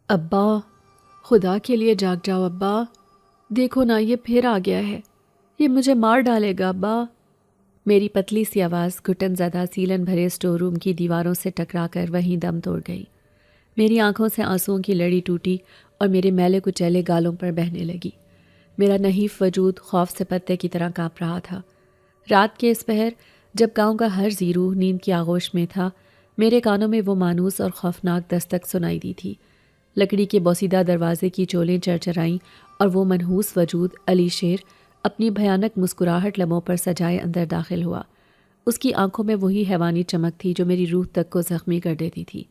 ابا، خدا کے لیے جاگ جاؤ ابا، دیکھو نا یہ پھر آ گیا ہے، یہ مجھے مار ڈالے گا ابا۔ میری پتلی سی آواز گھٹن زدہ سیلن بھرے اسٹور روم کی دیواروں سے ٹکرا کر وہیں دم توڑ گئی۔ میری آنکھوں سے آنسوؤں کی لڑی ٹوٹی اور میرے میلے کچیلے گالوں پر بہنے لگی۔ میرا نحیف وجود خوف سے پتے کی طرح کانپ رہا تھا۔ رات کے اس پہر جب گاؤں کا ہر زیرو نیند کی آغوش میں تھا، میرے کانوں میں وہ مانوس اور خوفناک دستک سنائی دی تھی۔ لکڑی کے بوسیدہ دروازے کی چولیں چرچرائیں اور وہ منحوس وجود علی شیر اپنی بھیانک مسکراہٹ لبوں پر سجائے اندر داخل ہوا۔ اس کی آنکھوں میں وہی حیوانی چمک تھی جو میری روح تک کو زخمی کر دیتی تھی۔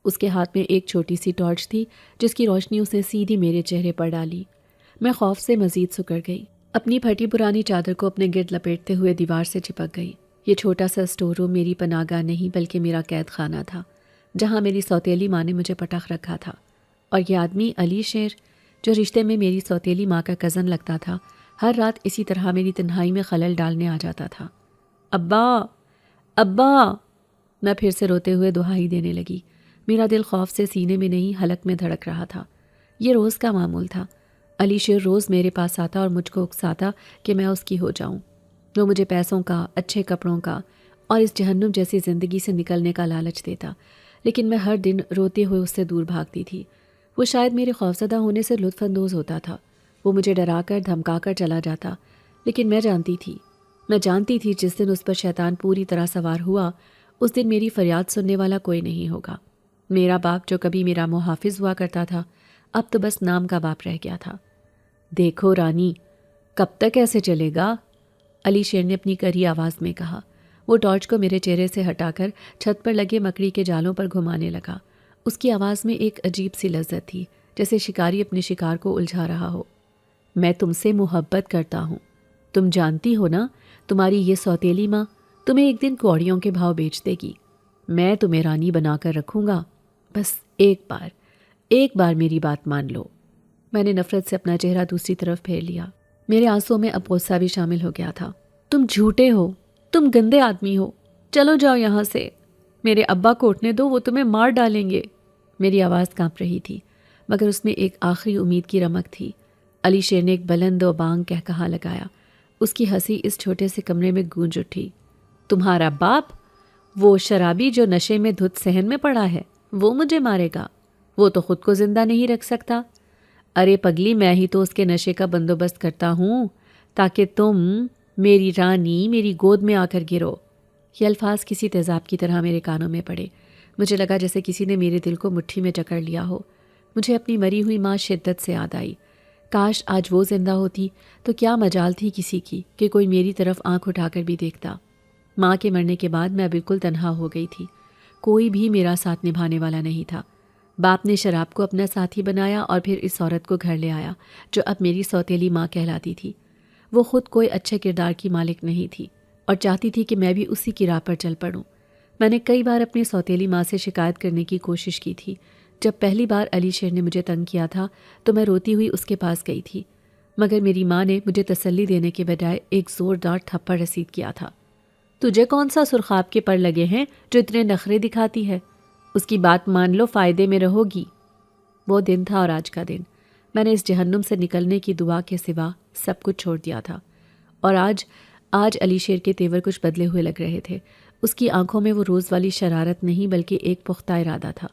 اس کے ہاتھ میں ایک چھوٹی سی ٹارچ تھی جس کی روشنی اس نے سیدھی میرے چہرے پر ڈالی۔ میں خوف سے مزید سکڑ گئی، اپنی پھٹی پرانی چادر کو اپنے گرد لپیٹتے ہوئے دیوار سے چپک گئی۔ یہ چھوٹا سا اسٹور روم میری پناہ گاہ نہیں بلکہ میرا قید خانہ تھا، جہاں میری سوتیلی ماں نے مجھے پٹخ رکھا تھا۔ اور یہ آدمی علی شیر، جو رشتے میں میری سوتیلی ماں کا کزن لگتا تھا، ہر رات اسی طرح میری تنہائی میں خلل ڈالنے آ جاتا تھا۔ ابا، ابا، میں پھر سے روتے ہوئے دہائی دینے لگی۔ میرا دل خوف سے سینے میں نہیں حلق میں دھڑک رہا تھا۔ یہ روز کا معمول تھا۔ علی شیر روز میرے پاس آتا اور مجھ کو اکساتا کہ میں اس کی ہو جاؤں۔ وہ مجھے پیسوں کا، اچھے کپڑوں کا اور اس جہنم جیسی زندگی سے نکلنے کا لالچ دیتا، لیکن میں ہر دن روتے ہوئے اس سے دور بھاگتی تھی۔ وہ شاید میرے خوفزدہ ہونے سے لطف اندوز ہوتا تھا۔ وہ مجھے ڈرا کر دھمکا کر چلا جاتا، لیکن میں جانتی تھی جس دن اس پر شیطان پوری طرح سوار ہوا، اس دن میری فریاد سننے والا کوئی نہیں ہوگا۔ میرا باپ جو کبھی میرا محافظ ہوا کرتا تھا، اب تو بس نام کا باپ رہ گیا تھا۔ دیکھو رانی، کب تک ایسے چلے گا؟ علی شیر نے اپنی کری آواز میں کہا۔ وہ ٹارچ کو میرے چہرے سے ہٹا کر چھت پر لگے مکڑی کے جالوں پر گھمانے لگا۔ اس کی آواز میں ایک عجیب سی لذت تھی، جیسے شکاری اپنے شکار کو الجھا رہا ہو۔ میں تم سے محبت کرتا ہوں، تم جانتی ہو نا، تمہاری یہ سوتیلی ماں تمہیں ایک دن کوڑیوں کے بھاؤ بیچ دے گی۔ میں تمہیں رانی بنا کر رکھوں گا، بس ایک بار میری بات مان لو۔ میں نے نفرت سے اپنا چہرہ دوسری طرف پھیر لیا۔ میرے آنسوں میں اب غصہ بھی شامل ہو گیا تھا۔ تم جھوٹے ہو، تم گندے آدمی ہو، چلو جاؤ یہاں سے، میرے ابا کو اٹھنے دو، وہ تمہیں مار ڈالیں گے۔ میری آواز کانپ رہی تھی، مگر اس میں ایک آخری امید کی رمق تھی۔ علی شیر نے ایک بلند و بانگ کہا لگایا۔ اس کی ہنسی اس چھوٹے سے کمرے میں گونج اٹھی۔ تمہارا باپ، وہ شرابی جو نشے میں دھت صحن میں پڑا ہے، وہ مجھے مارے گا؟ وہ تو خود کو زندہ نہیں رکھ سکتا۔ ارے پگلی، میں ہی تو اس کے نشے کا بندوبست کرتا ہوں تاکہ تم، میری رانی، میری گود میں آ کر گرو۔ یہ الفاظ کسی تیزاب کی طرح میرے کانوں میں پڑے۔ مجھے لگا جیسے کسی نے میرے دل کو مٹھی میں جکڑ لیا ہو۔ مجھے اپنی مری ہوئی ماں شدت سے یاد آئی۔ کاش آج وہ زندہ ہوتی تو کیا مجال تھی کسی کی کہ کوئی میری طرف آنکھ اٹھا کر بھی دیکھتا۔ ماں کے مرنے کے بعد میں بالکل تنہا ہو گئی تھی، کوئی بھی میرا ساتھ نبھانے والا نہیں تھا۔ باپ نے شراب کو اپنا ساتھی بنایا اور پھر اس عورت کو گھر لے آیا جو اب میری سوتیلی ماں کہلاتی تھی۔ وہ خود کوئی اچھے کردار کی مالک نہیں تھی اور چاہتی تھی کہ میں بھی اسی کی راہ پر چل پڑوں۔ میں نے کئی بار اپنی سوتیلی ماں سے شکایت کرنے کی کوشش کی تھی۔ جب پہلی بار علی شیر نے مجھے تنگ کیا تھا تو میں روتی ہوئی اس کے پاس گئی تھی، مگر میری ماں نے مجھے تسلی دینے کے بجائے ایک زوردار تھپڑ رسید کیا تھا۔ تجھے کون سا سرخاب کے پر لگے ہیں جو اتنے نخرے دکھاتی ہے؟ اس کی بات مان لو، فائدے میں رہو گی۔ وہ دن تھا اور آج کا دن۔ میں نے اس جہنم سے نکلنے کی دعا کے سوا سب کچھ چھوڑ دیا تھا، اور آج علی شیر کے تیور کچھ بدلے ہوئے لگ رہے تھے۔ اس کی آنکھوں میں وہ روز والی شرارت نہیں بلکہ ایک پختہ ارادہ تھا۔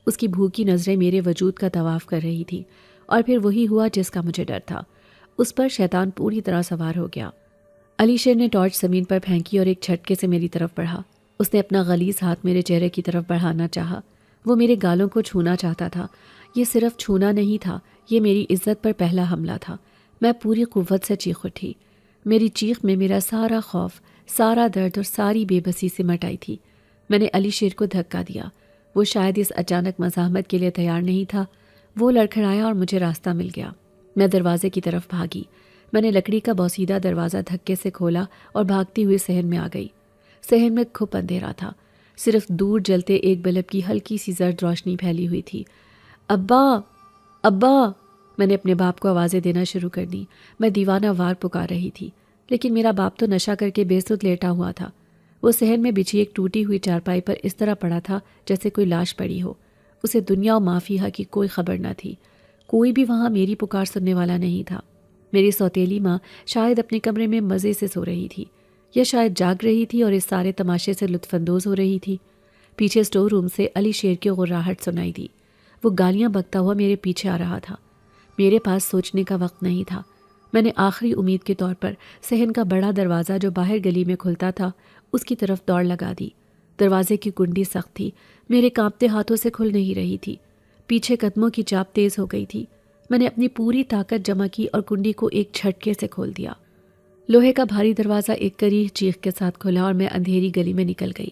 اس کی بھوکی نظریں میرے وجود کا طواف کر رہی تھی، اور پھر وہی ہوا جس کا مجھے ڈر تھا۔ اس پر شیطان پوری طرح سوار ہو گیا۔ علی شیر نے ٹارچ زمین پر پھینکی اور ایک جھٹکے سے میری طرف بڑھا۔ اس نے اپنا غلیظ ہاتھ میرے چہرے کی طرف بڑھانا چاہا۔ وہ میرے گالوں کو چھونا چاہتا تھا۔ یہ صرف چھونا نہیں تھا، یہ میری عزت پر پہلا حملہ تھا۔ میں پوری قوت سے چیخ اٹھی۔ میری چیخ میں میرا سارا خوف، سارا درد اور ساری بے بسی سمٹ آئی تھی۔ میں نے علی شیر کو دھکا دیا۔ وہ شاید اس اچانک مزاحمت کے لیے تیار نہیں تھا۔ وہ لڑکھڑایا اور مجھے راستہ مل گیا۔ میں دروازے کی طرف بھاگی۔ میں نے لکڑی کا بوسیدہ دروازہ دھکے سے کھولا اور بھاگتی ہوئی صحن میں آ گئی۔ صحن میں کھپ اندھیرا تھا، صرف دور جلتے ایک بلب کی ہلکی سی زرد روشنی پھیلی ہوئی تھی۔ ابا، ابا، میں نے اپنے باپ کو آوازیں دینا شروع کر دی۔ میں دیوانہ وار پکار رہی تھی، لیکن میرا باپ تو نشہ کر کے بے سدھ لیٹا ہوا تھا۔ وہ صحن میں بچھی ایک ٹوٹی ہوئی چارپائی پر اس طرح پڑا تھا جیسے کوئی لاش پڑی ہو۔ اسے دنیا و مافیہ کی کوئی خبر نہ تھی، کوئی بھی وہاں میری پکار سننے والا نہیں تھا۔ میری سوتیلی ماں شاید اپنے کمرے میں مزے سے سو رہی تھی، یا شاید جاگ رہی تھی اور اس سارے تماشے سے لطف اندوز ہو رہی تھی۔ پیچھے اسٹور روم سے علی شیر کی غراہٹ سنائی دی۔ وہ گالیاں بکتا ہوا میرے پیچھے آ رہا تھا۔ میرے پاس سوچنے کا وقت نہیں تھا۔ میں نے آخری امید کے طور پر صحن کا بڑا دروازہ جو باہر گلی میں کھلتا تھا اس کی طرف دوڑ لگا دی۔ دروازے کی کنڈی سخت تھی، میرے کانپتے ہاتھوں سے کھل نہیں رہی تھی۔ پیچھے قدموں کی چاپ تیز ہو گئی تھی۔ میں نے اپنی پوری طاقت جمع کی اور کنڈی کو ایک جھٹکے سے کھول دیا۔ لوہے کا بھاری دروازہ ایک کریح چیخ کے ساتھ کھلا اور میں اندھیری گلی میں نکل گئی۔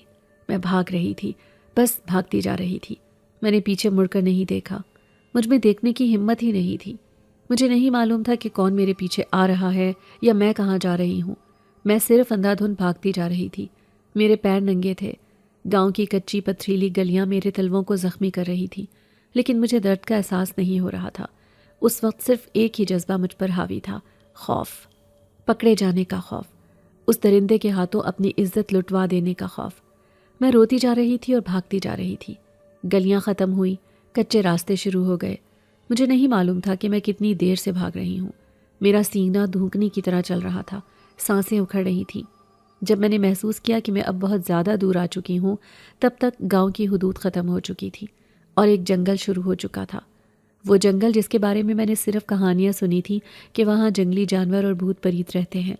میں بھاگ رہی تھی، بس بھاگتی جا رہی تھی۔ میں نے پیچھے مڑ کر نہیں دیکھا، مجھ میں دیکھنے کی ہمت ہی نہیں تھی۔ مجھے نہیں معلوم تھا کہ کون میرے پیچھے آ رہا ہے یا میں کہاں جا رہی ہوں۔ میں صرف اندھا دھند بھاگتی جا رہی تھی۔ میرے پیر ننگے تھے۔ گاؤں کی کچی پتھریلی گلیاں میرے تلووں کو زخمی کر رہی تھی، لیکن مجھے درد کا احساس نہیں ہو رہا تھا۔ اس وقت صرف ایک ہی جذبہ مجھ پر حاوی تھا، خوف، پکڑے جانے کا خوف، اس درندے کے ہاتھوں اپنی عزت لٹوا دینے کا خوف۔ میں روتی جا رہی تھی اور بھاگتی جا رہی تھی۔ گلیاں ختم ہوئیں، کچے راستے شروع ہو گئے۔ مجھے نہیں معلوم تھا کہ میں کتنی دیر سے بھاگ رہی ہوں۔ میرا سینہ دھوکنی کی طرح چل رہا تھا، سانسیں اکھڑ رہی تھیں۔ جب میں نے محسوس کیا کہ میں اب بہت زیادہ دور آ چکی ہوں، تب تک گاؤں کی حدود ختم ہو چکی تھی اور ایک جنگل شروع ہو چکا تھا۔ وہ جنگل جس کے بارے میں نے صرف کہانیاں سنی تھی کہ وہاں جنگلی جانور اور بھوت پریت رہتے ہیں۔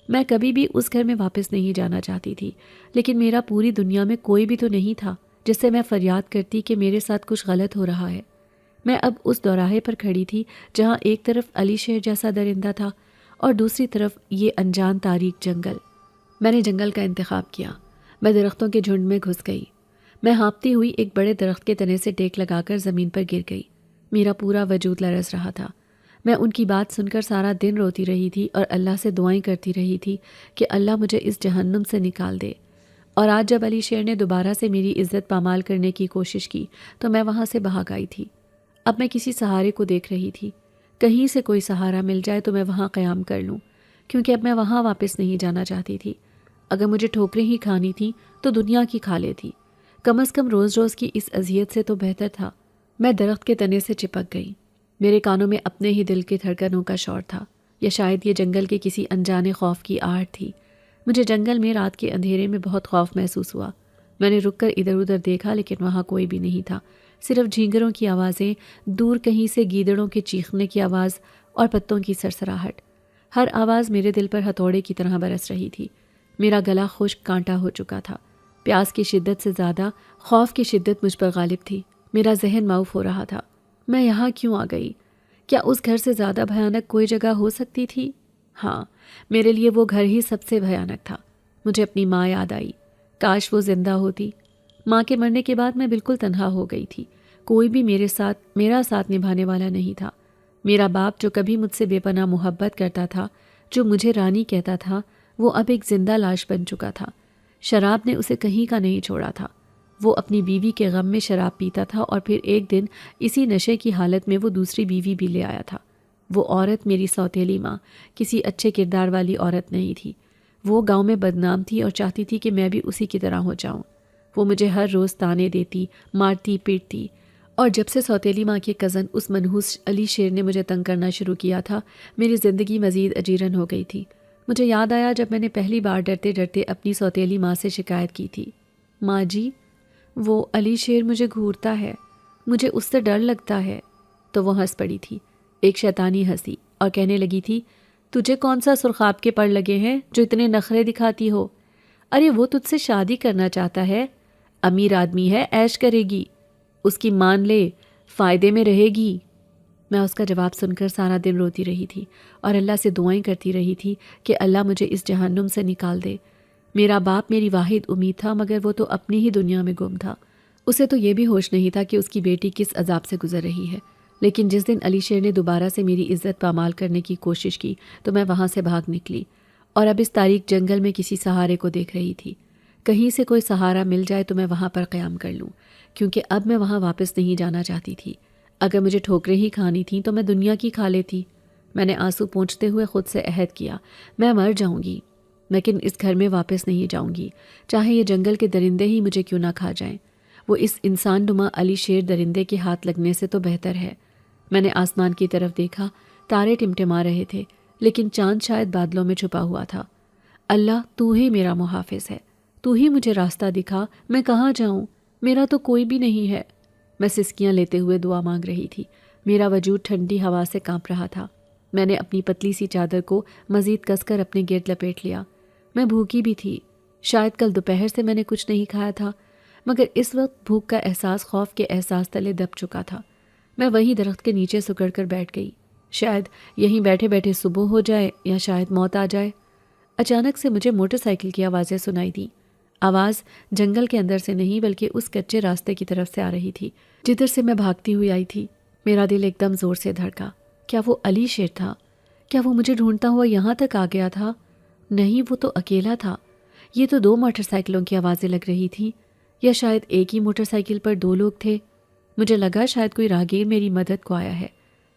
میں کبھی بھی اس گھر میں واپس نہیں جانا چاہتی تھی، لیکن میرا پوری دنیا میں کوئی بھی تو نہیں تھا جس سے میں فریاد کرتی کہ میرے ساتھ کچھ غلط ہو رہا ہے۔ میں اب اس دوراہے پر کھڑی تھی جہاں ایک طرف علی شیر جیسا درندہ تھا اور دوسری طرف یہ انجان تاریک جنگل۔ میں نے جنگل کا انتخاب کیا۔ میں درختوں کے جھنڈ میں گھس گئی۔ میں ہانپتی ہوئی ایک بڑے درخت کے تنے سے ٹیک لگا کر زمین پر گر گئی۔ میرا پورا وجود لرز رہا تھا۔ میں ان کی بات سن کر سارا دن روتی رہی تھی اور اللہ سے دعائیں کرتی رہی تھی کہ اللہ مجھے اس جہنم سے نکال دے۔ اور آج جب علی شیر نے دوبارہ سے میری عزت پامال کرنے کی کوشش کی تو میں وہاں سے بھاگ آئی تھی۔ اب میں کسی سہارے کو دیکھ رہی تھی، کہیں سے کوئی سہارا مل جائے تو میں وہاں قیام کر لوں، کیونکہ اب میں وہاں واپس نہیں جانا چاہتی تھی۔ اگر مجھے ٹھوکریں ہی کھانی تھیں تو دنیا کی کھا لیتی، کم از کم روز روز کی اس اذیت سے تو بہتر تھا۔ میں درخت کے تنے سے چپک گئی۔ میرے کانوں میں اپنے ہی دل کی دھڑکنوں کا شور تھا، یا شاید یہ جنگل کے کسی انجانے خوف کی آہٹ تھی۔ مجھے جنگل میں رات کے اندھیرے میں بہت خوف محسوس ہوا۔ میں نے رک کر ادھر ادھر دیکھا، لیکن وہاں کوئی بھی نہیں تھا، صرف جھینگروں کی آوازیں، دور کہیں سے گیدڑوں کے چیخنے کی آواز اور پتوں کی سرسراہٹ۔ ہر آواز میرے دل پر ہتھوڑے کی طرح برس رہی تھی۔ میرا گلا خشک کانٹا ہو چکا تھا۔ پیاس کی شدت سے زیادہ خوف کی شدت مجھ پر غالب تھی۔ میرا ذہن معوف ہو رہا تھا۔ میں یہاں کیوں آ گئی؟ کیا اس گھر سے زیادہ بھیانک کوئی جگہ ہو سکتی تھی؟ ہاں، میرے لیے وہ گھر ہی سب سے بھیانک تھا۔ مجھے اپنی ماں یاد آئی۔ کاش وہ زندہ ہوتی۔ ماں کے مرنے کے بعد میں بالکل تنہا ہو گئی تھی۔ کوئی بھی میرا ساتھ نبھانے والا نہیں تھا۔ میرا باپ جو کبھی مجھ سے بے پناہ محبت کرتا تھا، جو مجھے رانی کہتا تھا، وہ اب ایک زندہ لاش بن چکا تھا۔ شراب نے اسے کہیں کا نہیں چھوڑا تھا۔ وہ اپنی بیوی کے غم میں شراب پیتا تھا اور پھر ایک دن اسی نشے کی حالت میں وہ دوسری بیوی بھی لے آیا تھا۔ وہ عورت میری سوتیلی ماں کسی اچھے کردار والی عورت نہیں تھی۔ وہ گاؤں میں بدنام تھی اور چاہتی تھی کہ میں بھی اسی کی طرح ہو جاؤں۔ وہ مجھے ہر روز تانے دیتی، مارتی پیٹتی، اور جب سے سوتیلی ماں کے کزن اس منحوس علی شیر نے مجھے تنگ کرنا شروع کیا تھا، میری زندگی مزید اجیرن ہو گئی تھی۔ مجھے یاد آیا جب میں نے پہلی بار ڈرتے ڈرتے اپنی سوتیلی ماں سے شکایت کی تھی، ماں جی، وہ علی شیر مجھے گھورتا ہے، مجھے اس سے ڈر لگتا ہے۔ تو وہ ہنس پڑی تھی، ایک شیطانی ہنسی، اور کہنے لگی تھی، تجھے کون سا سرخاب کے پڑ لگے ہیں جو اتنے نخرے دکھاتی ہو؟ ارے وہ تجھ سے شادی کرنا چاہتا ہے، امیر آدمی ہے، عیش کرے گی، اس کی مان لے، فائدے میں رہے گی۔ میں اس کا جواب سن کر سارا دن روتی رہی تھی اور اللہ سے دعائیں کرتی رہی تھی کہ اللہ مجھے اس جہنم سے نکال دے۔ میرا باپ میری واحد امید تھا، مگر وہ تو اپنی ہی دنیا میں گم تھا۔ اسے تو یہ بھی ہوش نہیں تھا کہ اس کی بیٹی کس عذاب سے گزر رہی ہے۔ لیکن جس دن علی شیر نے دوبارہ سے میری عزت پامال کرنے کی کوشش کی تو میں وہاں سے بھاگ نکلی، اور اب اس تاریک جنگل میں کسی سہارے کو دیکھ رہی تھی۔ کہیں سے کوئی سہارا مل جائے تو میں وہاں پر قیام کر لوں، کیونکہ اب میں وہاں واپس نہیں جانا چاہتی تھی۔ اگر مجھے ٹھوکریں ہی کھانی تھیں تو میں دنیا کی کھا لیتی۔ میں نے آنسو پونچھتے ہوئے خود سے عہد کیا، میں مر جاؤں گی لیکن اس گھر میں واپس نہیں جاؤں گی، چاہے یہ جنگل کے درندے ہی مجھے کیوں نہ کھا جائیں۔ وہ اس انسان نما علی شیر درندے کے ہاتھ لگنے سے تو بہتر ہے۔ میں نے آسمان کی طرف دیکھا، تارے ٹمٹما رہے تھے لیکن چاند شاید بادلوں میں چھپا ہوا تھا۔ اللہ تو ہی میرا محافظ ہے، تو ہی مجھے راستہ دکھا، میں کہاں جاؤں؟ میرا تو کوئی بھی نہیں ہے۔ میں سسکیاں لیتے ہوئے دعا مانگ رہی تھی، میرا وجود ٹھنڈی ہوا سے کانپ رہا تھا۔ میں نے اپنی پتلی سی چادر کو مزید کس کر اپنے گرد لپیٹ لیا۔ میں بھوکی بھی تھی، شاید کل دوپہر سے میں نے کچھ نہیں کھایا تھا، مگر اس وقت بھوک کا احساس خوف کے احساس تلے دب چکا تھا۔ میں وہیں درخت کے نیچے سکڑ کر بیٹھ گئی، شاید یہیں بیٹھے بیٹھے صبح ہو جائے یا شاید موت آ جائے۔ اچانک سے مجھے موٹر سائیکل کی آوازیں سنائی دیں۔ آواز جنگل کے اندر سے نہیں بلکہ اس کچے راستے کی طرف سے آ رہی تھی جدھر سے میں بھاگتی ہوئی آئی تھی۔ میرا دل ایک دم زور سے دھڑکا۔ کیا وہ علی شیر تھا؟ کیا وہ مجھے ڈھونڈتا ہوا یہاں تک آ گیا تھا؟ نہیں، وہ تو اکیلا تھا۔ یہ تو 2 موٹر سائیکلوں کی آوازیں لگ رہی تھیں، یا شاید ایک ہی موٹر سائیکل پر 2 لوگ تھے۔ مجھے لگا شاید کوئی راہگیر میری مدد کو آیا ہے،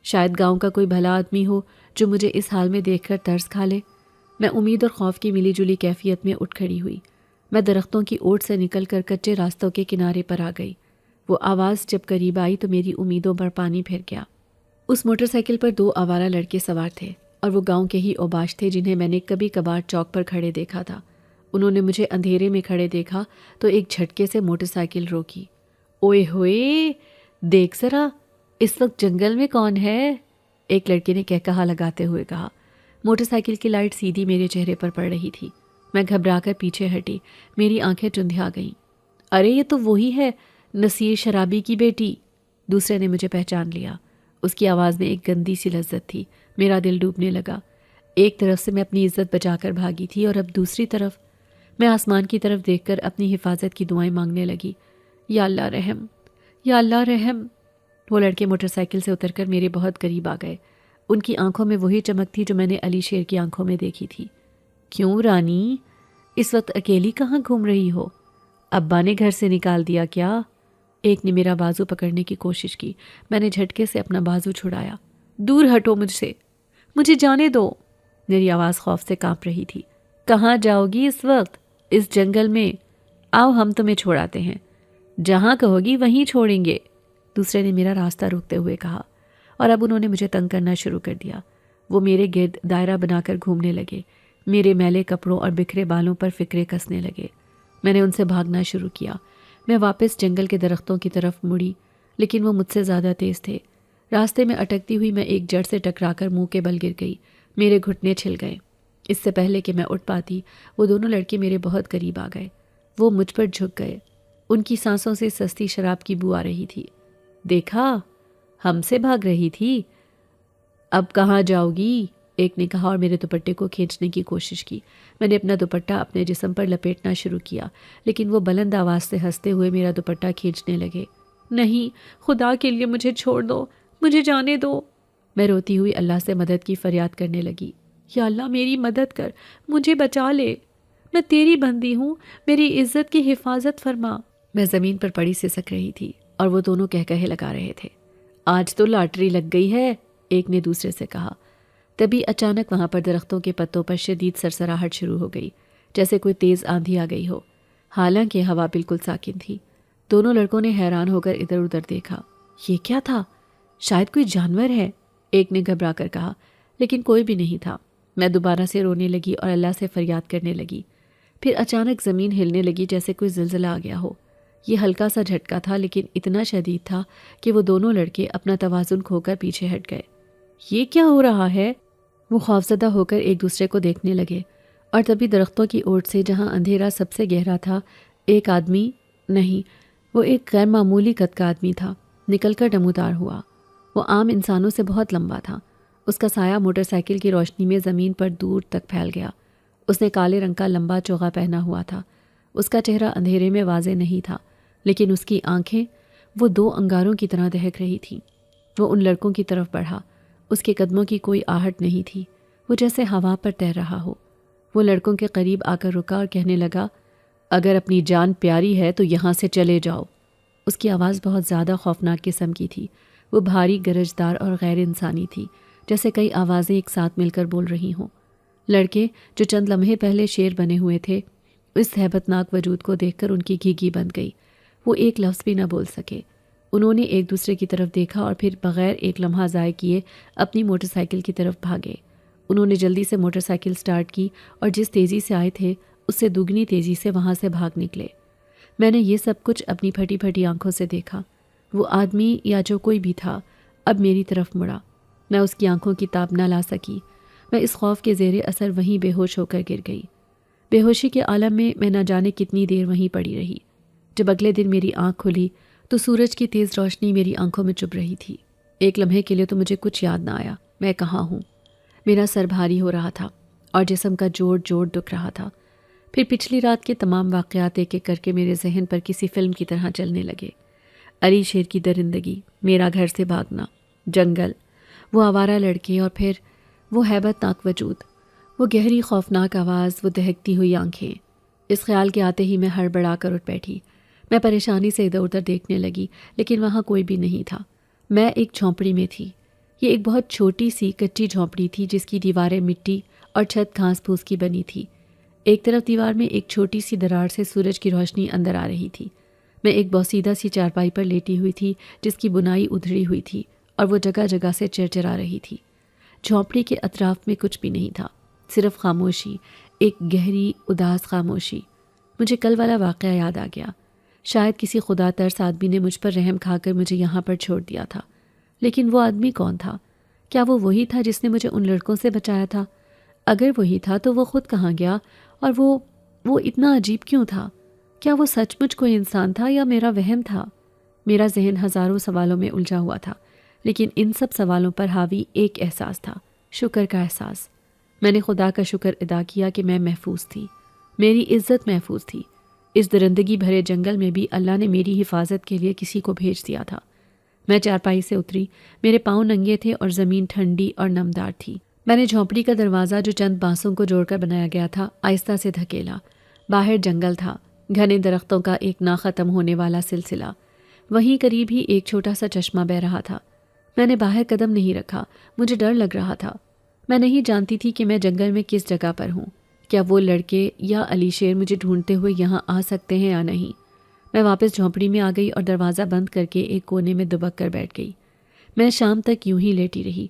شاید گاؤں کا کوئی بھلا آدمی ہو جو مجھے اس حال میں دیکھ کر ترس کھا لے۔ میں امید اور خوف کی ملی جلی کیفیت میں اٹھ کھڑی ہوئی۔ میں درختوں کی اوٹ سے نکل کر کچے راستوں کے کنارے پر آ گئی۔ وہ آواز جب قریب آئی تو میری امیدوں پر پانی پھر گیا۔ اس موٹر سائیکل پر 2 آوارہ لڑکے سوار تھے اور وہ گاؤں کے ہی اوباش تھے جنہیں میں نے کبھی کبھار چوک پر کھڑے دیکھا تھا۔ انہوں نے مجھے اندھیرے میں کھڑے دیکھا تو ایک جھٹکے سے موٹر سائیکل روکی۔ اوئے ہوئے، دیکھ ذرا، اس وقت جنگل میں کون ہے؟ ایک لڑکے نے کہا لگاتے ہوئے کہا۔ موٹر سائیکل کی لائٹ سیدھی میرے چہرے پر پڑ رہی تھی۔ میں گھبرا کر پیچھے ہٹی، میری آنکھیں چندھیا گئیں۔ ارے یہ تو وہی ہے، نصیر شرابی کی بیٹی۔ دوسرے نے مجھے پہچان لیا۔ اس کی آواز میں ایک گندی سی لذت تھی۔ میرا دل ڈوبنے لگا۔ ایک طرف سے میں اپنی عزت بچا کر بھاگی تھی اور اب دوسری طرف میں آسمان کی طرف دیکھ کر اپنی حفاظت کی دعائیں مانگنے لگی۔ یا اللہ رحم، یا اللہ رحم۔ وہ لڑکے موٹر سائیکل سے اتر کر میرے بہت قریب آ گئے۔ ان کی آنکھوں میں وہی چمک تھی جو میں نے علی شیر کی آنکھوں میں دیکھی تھی۔ کیوں رانی، اس وقت اکیلی کہاں گھوم رہی ہو؟ ابا نے گھر سے نکال دیا کیا؟ ایک نے میرا بازو پکڑنے کی کوشش کی۔ میں نے جھٹکے سے اپنا بازو چھڑایا۔ دور ہٹو مجھ سے، مجھے جانے دو۔ میری آواز خوف سے کانپ رہی تھی۔ کہاں جاؤ گی اس وقت؟ اس جنگل میں؟ آؤ ہم تمہیں چھوڑاتے ہیں، جہاں کہو گی وہیں چھوڑیں گے، دوسرے نے میرا راستہ روکتے ہوئے کہا۔ اور اب انہوں نے مجھے تنگ کرنا شروع کر دیا۔ وہ میرے گرد دائرہ بنا کر گھومنے لگے، میرے میلے کپڑوں اور بکھرے بالوں پر فکرے کسنے لگے۔ میں نے ان سے بھاگنا شروع کیا۔ میں واپس جنگل کے درختوں کی طرف مڑی، لیکن وہ مجھ سے زیادہ تیز تھے۔ راستے میں اٹکتی ہوئی میں ایک جڑ سے ٹکرا کر منہ کے بل گر گئی۔ میرے گھٹنے چھل گئے۔ اس سے پہلے کہ میں اٹھ پاتی، وہ دونوں لڑکے میرے بہت قریب آ گئے۔ وہ مجھ پر جھک گئے۔ ان کی سانسوں سے سستی شراب کی بو آ رہی تھی۔ دیکھا، ہم سے بھاگ رہی تھی، اب کہاں جاؤ گی؟ ایک نے کہا اور میرے دوپٹے کو کھینچنے کی کوشش کی۔ میں نے اپنا دوپٹہ اپنے جسم پر لپیٹنا شروع کیا، لیکن وہ بلند آواز سے ہنستے ہوئے میرا دوپٹہ کھینچنے لگے۔ نہیں، خدا کے لیے مجھے چھوڑ دو، مجھے جانے دو۔ میں روتی ہوئی اللہ سے مدد کی فریاد کرنے لگی۔ یا اللہ میری مدد کر، مجھے بچا لے، میں تیری بندی ہوں، میری عزت کی حفاظت فرما۔ میں زمین پر پڑی سسک رہی تھی اور وہ دونوں کہے لگا رہے تھے۔ آج تو لاٹری لگ گئی ہے، ایک نے دوسرے سے کہا۔ تبھی اچانک وہاں پر درختوں کے پتوں پر شدید سرسراہٹ شروع ہو گئی، جیسے کوئی تیز آندھی آ گئی ہو، حالانکہ ہوا بالکل ساکن تھی۔ دونوں لڑکوں نے حیران ہو کر ادھر ادھر دیکھا۔ یہ کیا تھا؟ شاید کوئی جانور ہے، ایک نے گھبرا کر کہا، لیکن کوئی بھی نہیں تھا۔ میں دوبارہ سے رونے لگی اور اللہ سے فریاد کرنے لگی۔ پھر اچانک زمین ہلنے لگی جیسے کوئی زلزلہ آ گیا ہو۔ یہ ہلکا سا جھٹکا تھا لیکن اتنا شدید تھا کہ وہ دونوں لڑکے اپنا توازن کھو کر پیچھے ہٹ گئے۔ یہ کیا ہو رہا ہے؟ وہ خوفزدہ ہو کر ایک دوسرے کو دیکھنے لگے، اور تبھی درختوں کی اوٹ سے جہاں اندھیرا سب سے گہرا تھا، ایک آدمی، نہیں، وہ ایک غیر معمولی قد کا آدمی تھا، نکل کر نمودار ہوا۔ وہ عام انسانوں سے بہت لمبا تھا۔ اس کا سایہ موٹر سائیکل کی روشنی میں زمین پر دور تک پھیل گیا۔ اس نے کالے رنگ کا لمبا چوغا پہنا ہوا تھا۔ اس کا چہرہ اندھیرے میں واضح نہیں تھا، لیکن اس کی آنکھیں وہ 2 انگاروں کی طرح دہک رہی تھیں۔ وہ ان لڑکوں کی طرف بڑھا۔ اس کے قدموں کی کوئی آہٹ نہیں تھی، وہ جیسے ہوا پر تیر رہا ہو۔ وہ لڑکوں کے قریب آ کر رکا اور کہنے لگا، اگر اپنی جان پیاری ہے تو یہاں سے چلے جاؤ۔ اس کی آواز بہت زیادہ خوفناک قسم کی تھی۔ وہ بھاری، گرجدار اور غیر انسانی تھی، جیسے کئی آوازیں ایک ساتھ مل کر بول رہی ہوں۔ لڑکے جو چند لمحے پہلے شیر بنے ہوئے تھے، اس ہیبت ناک وجود کو دیکھ کر ان کی گھیگی بند گئی۔ وہ ایک لفظ بھی نہ بول سکے۔ انہوں نے ایک دوسرے کی طرف دیکھا اور پھر بغیر ایک لمحہ ضائع کیے اپنی موٹر سائیکل کی طرف بھاگے۔ انہوں نے جلدی سے موٹر سائیکل سٹارٹ کی اور جس تیزی سے آئے تھے اس سے دوگنی تیزی سے وہاں سے بھاگ نکلے۔ میں نے یہ سب کچھ اپنی پھٹی پھٹی آنکھوں سے دیکھا۔ وہ آدمی یا جو کوئی بھی تھا اب میری طرف مڑا۔ میں اس کی آنکھوں کی تاب نہ لا سکی۔ میں اس خوف کے زیر اثر وہیں بے ہوش ہو کر گر گئی۔ بے ہوشی کے عالم میں نہ جانے کتنی دیر وہیں پڑی رہی۔ جب اگلے دن میری آنکھ کھلی تو سورج کی تیز روشنی میری آنکھوں میں چبھ رہی تھی۔ ایک لمحے کے لیے تو مجھے کچھ یاد نہ آیا میں کہاں ہوں۔ میرا سر بھاری ہو رہا تھا اور جسم کا جوڑ جوڑ دکھ رہا تھا۔ پھر پچھلی رات کے تمام واقعات ایک ایک کر کے میرے ذہن پر کسی فلم کی طرح چلنے لگے۔ علی شیر کی درندگی، میرا گھر سے بھاگنا، جنگل، وہ آوارہ لڑکے اور پھر وہ ہیبت ناک وجود، وہ گہری خوفناک آواز، وہ دہکتی ہوئی آنکھیں۔ اس خیال کے آتے ہی میں ہڑبڑا کر اٹھ بیٹھی۔ میں پریشانی سے ادھر ادھر دیکھنے لگی لیکن وہاں کوئی بھی نہیں تھا۔ میں ایک جھونپڑی میں تھی۔ یہ ایک بہت چھوٹی سی کچی جھونپڑی تھی جس کی دیواریں مٹی اور چھت گھاس پھوس کی بنی تھی۔ ایک طرف دیوار میں ایک چھوٹی سی دراڑ سے سورج کی روشنی اندر آ رہی تھی۔ میں ایک بوسیدہ سی چارپائی پر لیٹی ہوئی تھی جس کی بنائی ادھڑی ہوئی تھی اور وہ جگہ جگہ سے چرچرا رہی تھی۔ جھونپڑی کے اطراف میں کچھ بھی نہیں تھا، صرف خاموشی، ایک گہری اداس خاموشی۔ مجھے کل والا واقعہ یاد آ گیا۔ شاید کسی خدا ترس آدمی نے مجھ پر رحم کھا کر مجھے یہاں پر چھوڑ دیا تھا۔ لیکن وہ آدمی کون تھا؟ کیا وہ وہی تھا جس نے مجھے ان لڑکوں سے بچایا تھا؟ اگر وہی تھا تو وہ خود کہاں گیا اور وہ اتنا عجیب کیوں تھا؟ کیا وہ سچ مچ کوئی انسان تھا یا میرا وہم تھا؟ میرا ذہن ہزاروں سوالوں میں الجھا ہوا تھا لیکن ان سب سوالوں پر حاوی ایک احساس تھا، شکر کا احساس۔ میں نے خدا کا شکر ادا کیا کہ میں محفوظ تھی، میری عزت محفوظ تھی۔ اس درندگی بھرے جنگل میں بھی اللہ نے میری حفاظت کے لیے کسی کو بھیج دیا تھا۔ میں چارپائی سے اتری، میرے پاؤں ننگے تھے اور زمین ٹھنڈی اور نمدار تھی۔ میں نے جھونپڑی کا دروازہ جو چند بانسوں کو جوڑ کر بنایا گیا تھا آہستہ سے دھکیلا۔ باہر جنگل تھا، گھنے درختوں کا ایک نہ ختم ہونے والا سلسلہ۔ وہیں قریب ہی ایک چھوٹا سا چشمہ بہہ رہا تھا۔ میں نے باہر قدم نہیں رکھا، مجھے ڈر لگ رہا تھا۔ میں نہیں جانتی تھی کہ میں جنگل میں کس جگہ پر ہوں۔ کیا وہ لڑکے یا علی شیر مجھے ڈھونڈتے ہوئے یہاں آ سکتے ہیں یا نہیں؟ میں واپس جھونپڑی میں آ گئی اور دروازہ بند کر کے ایک کونے میں دبک کر بیٹھ گئی۔ میں شام تک یوں ہی لیٹی رہی،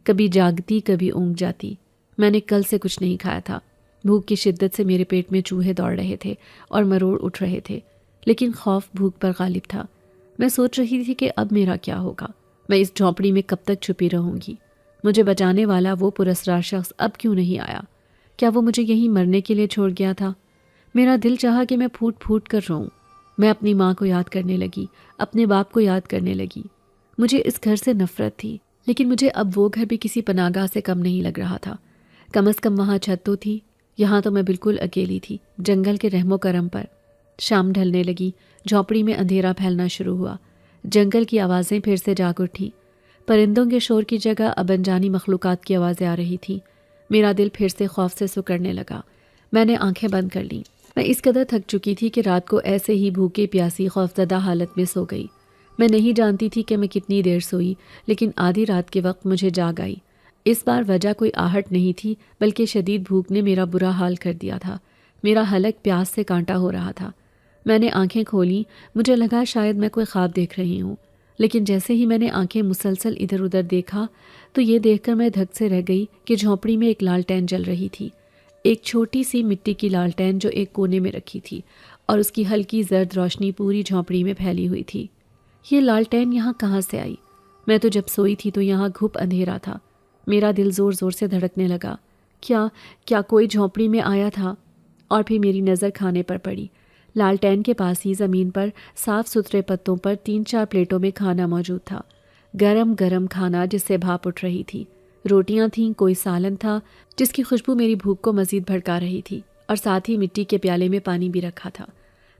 کبھی جاگتی کبھی اونگ جاتی۔ میں نے کل سے کچھ نہیں کھایا تھا۔ بھوک کی شدت سے میرے پیٹ میں چوہے دوڑ رہے تھے اور مروڑ اٹھ رہے تھے، لیکن خوف بھوک پر غالب تھا۔ میں سوچ رہی تھی کہ اب میرا کیا ہوگا، میں اس جھونپڑی میں کب تک چھپی رہوں گی؟ مجھے بچانے والا وہ پراسرار شخص اب کیوں نہیں آیا؟ کیا وہ مجھے یہیں مرنے کے لیے چھوڑ گیا تھا؟ میرا دل چاہا کہ میں پھوٹ پھوٹ کر روؤں۔ میں اپنی ماں کو یاد کرنے لگی، اپنے باپ کو یاد کرنے لگی۔ مجھے اس گھر سے نفرت تھی، لیکن مجھے اب وہ گھر بھی کسی پناہ گاہ سے کم نہیں لگ رہا تھا۔ کم از کم وہاں چھت تو تھی، یہاں تو میں بالکل اکیلی تھی، جنگل کے رحم و کرم پر۔ شام ڈھلنے لگی، جھونپڑی میں اندھیرا پھیلنا شروع ہوا، جنگل کی آوازیں پھر سے جاگ اٹھی۔ پرندوں کے شور کی جگہ اب انجانی مخلوقات کی آوازیں آ رہی تھیں۔ میرا دل پھر سے خوف سے سکڑنے لگا۔ میں نے آنکھیں بند کر لیں۔ میں اس قدر تھک چکی تھی کہ رات کو ایسے ہی بھوکے پیاسی خوفزدہ حالت میں سو گئی۔ میں نہیں جانتی تھی کہ میں کتنی دیر سوئی، لیکن آدھی رات کے وقت مجھے جاگ آئی۔ اس بار وجہ کوئی آہٹ نہیں تھی بلکہ شدید بھوک نے میرا برا حال کر دیا تھا۔ میرا حلق پیاس سے کانٹا ہو رہا تھا۔ میں نے آنکھیں کھولیں، مجھے لگا شاید میں کوئی خواب دیکھ رہی ہوں، لیکن جیسے ہی میں نے آنکھیں مسلسل ادھر ادھر دیکھا تو یہ دیکھ کر میں دھک سے رہ گئی کہ جھونپڑی میں ایک لالٹین جل رہی تھی، ایک چھوٹی سی مٹی کی لالٹین جو ایک کونے میں رکھی تھی اور اس کی ہلکی زرد روشنی پوری جھونپڑی میں پھیلی ہوئی تھی۔ یہ لالٹین یہاں کہاں سے آئی؟ میں تو جب سوئی تھی تو یہاں گھپ اندھیرا تھا۔ میرا دل زور زور سے دھڑکنے لگا۔ کیا کوئی جھونپڑی میں آیا تھا؟ اور پھر میری نظر کھانے پر پڑی۔ لالٹین کے پاس ہی زمین پر صاف ستھرے پتوں پر 3-4 پلیٹوں میں کھانا موجود تھا، گرم گرم کھانا جس سے بھاپ اٹھ رہی تھی۔ روٹیاں تھیں، کوئی سالن تھا جس کی خوشبو میری بھوک کو مزید بھڑکا رہی تھی، اور ساتھ ہی مٹی کے پیالے میں پانی بھی رکھا تھا۔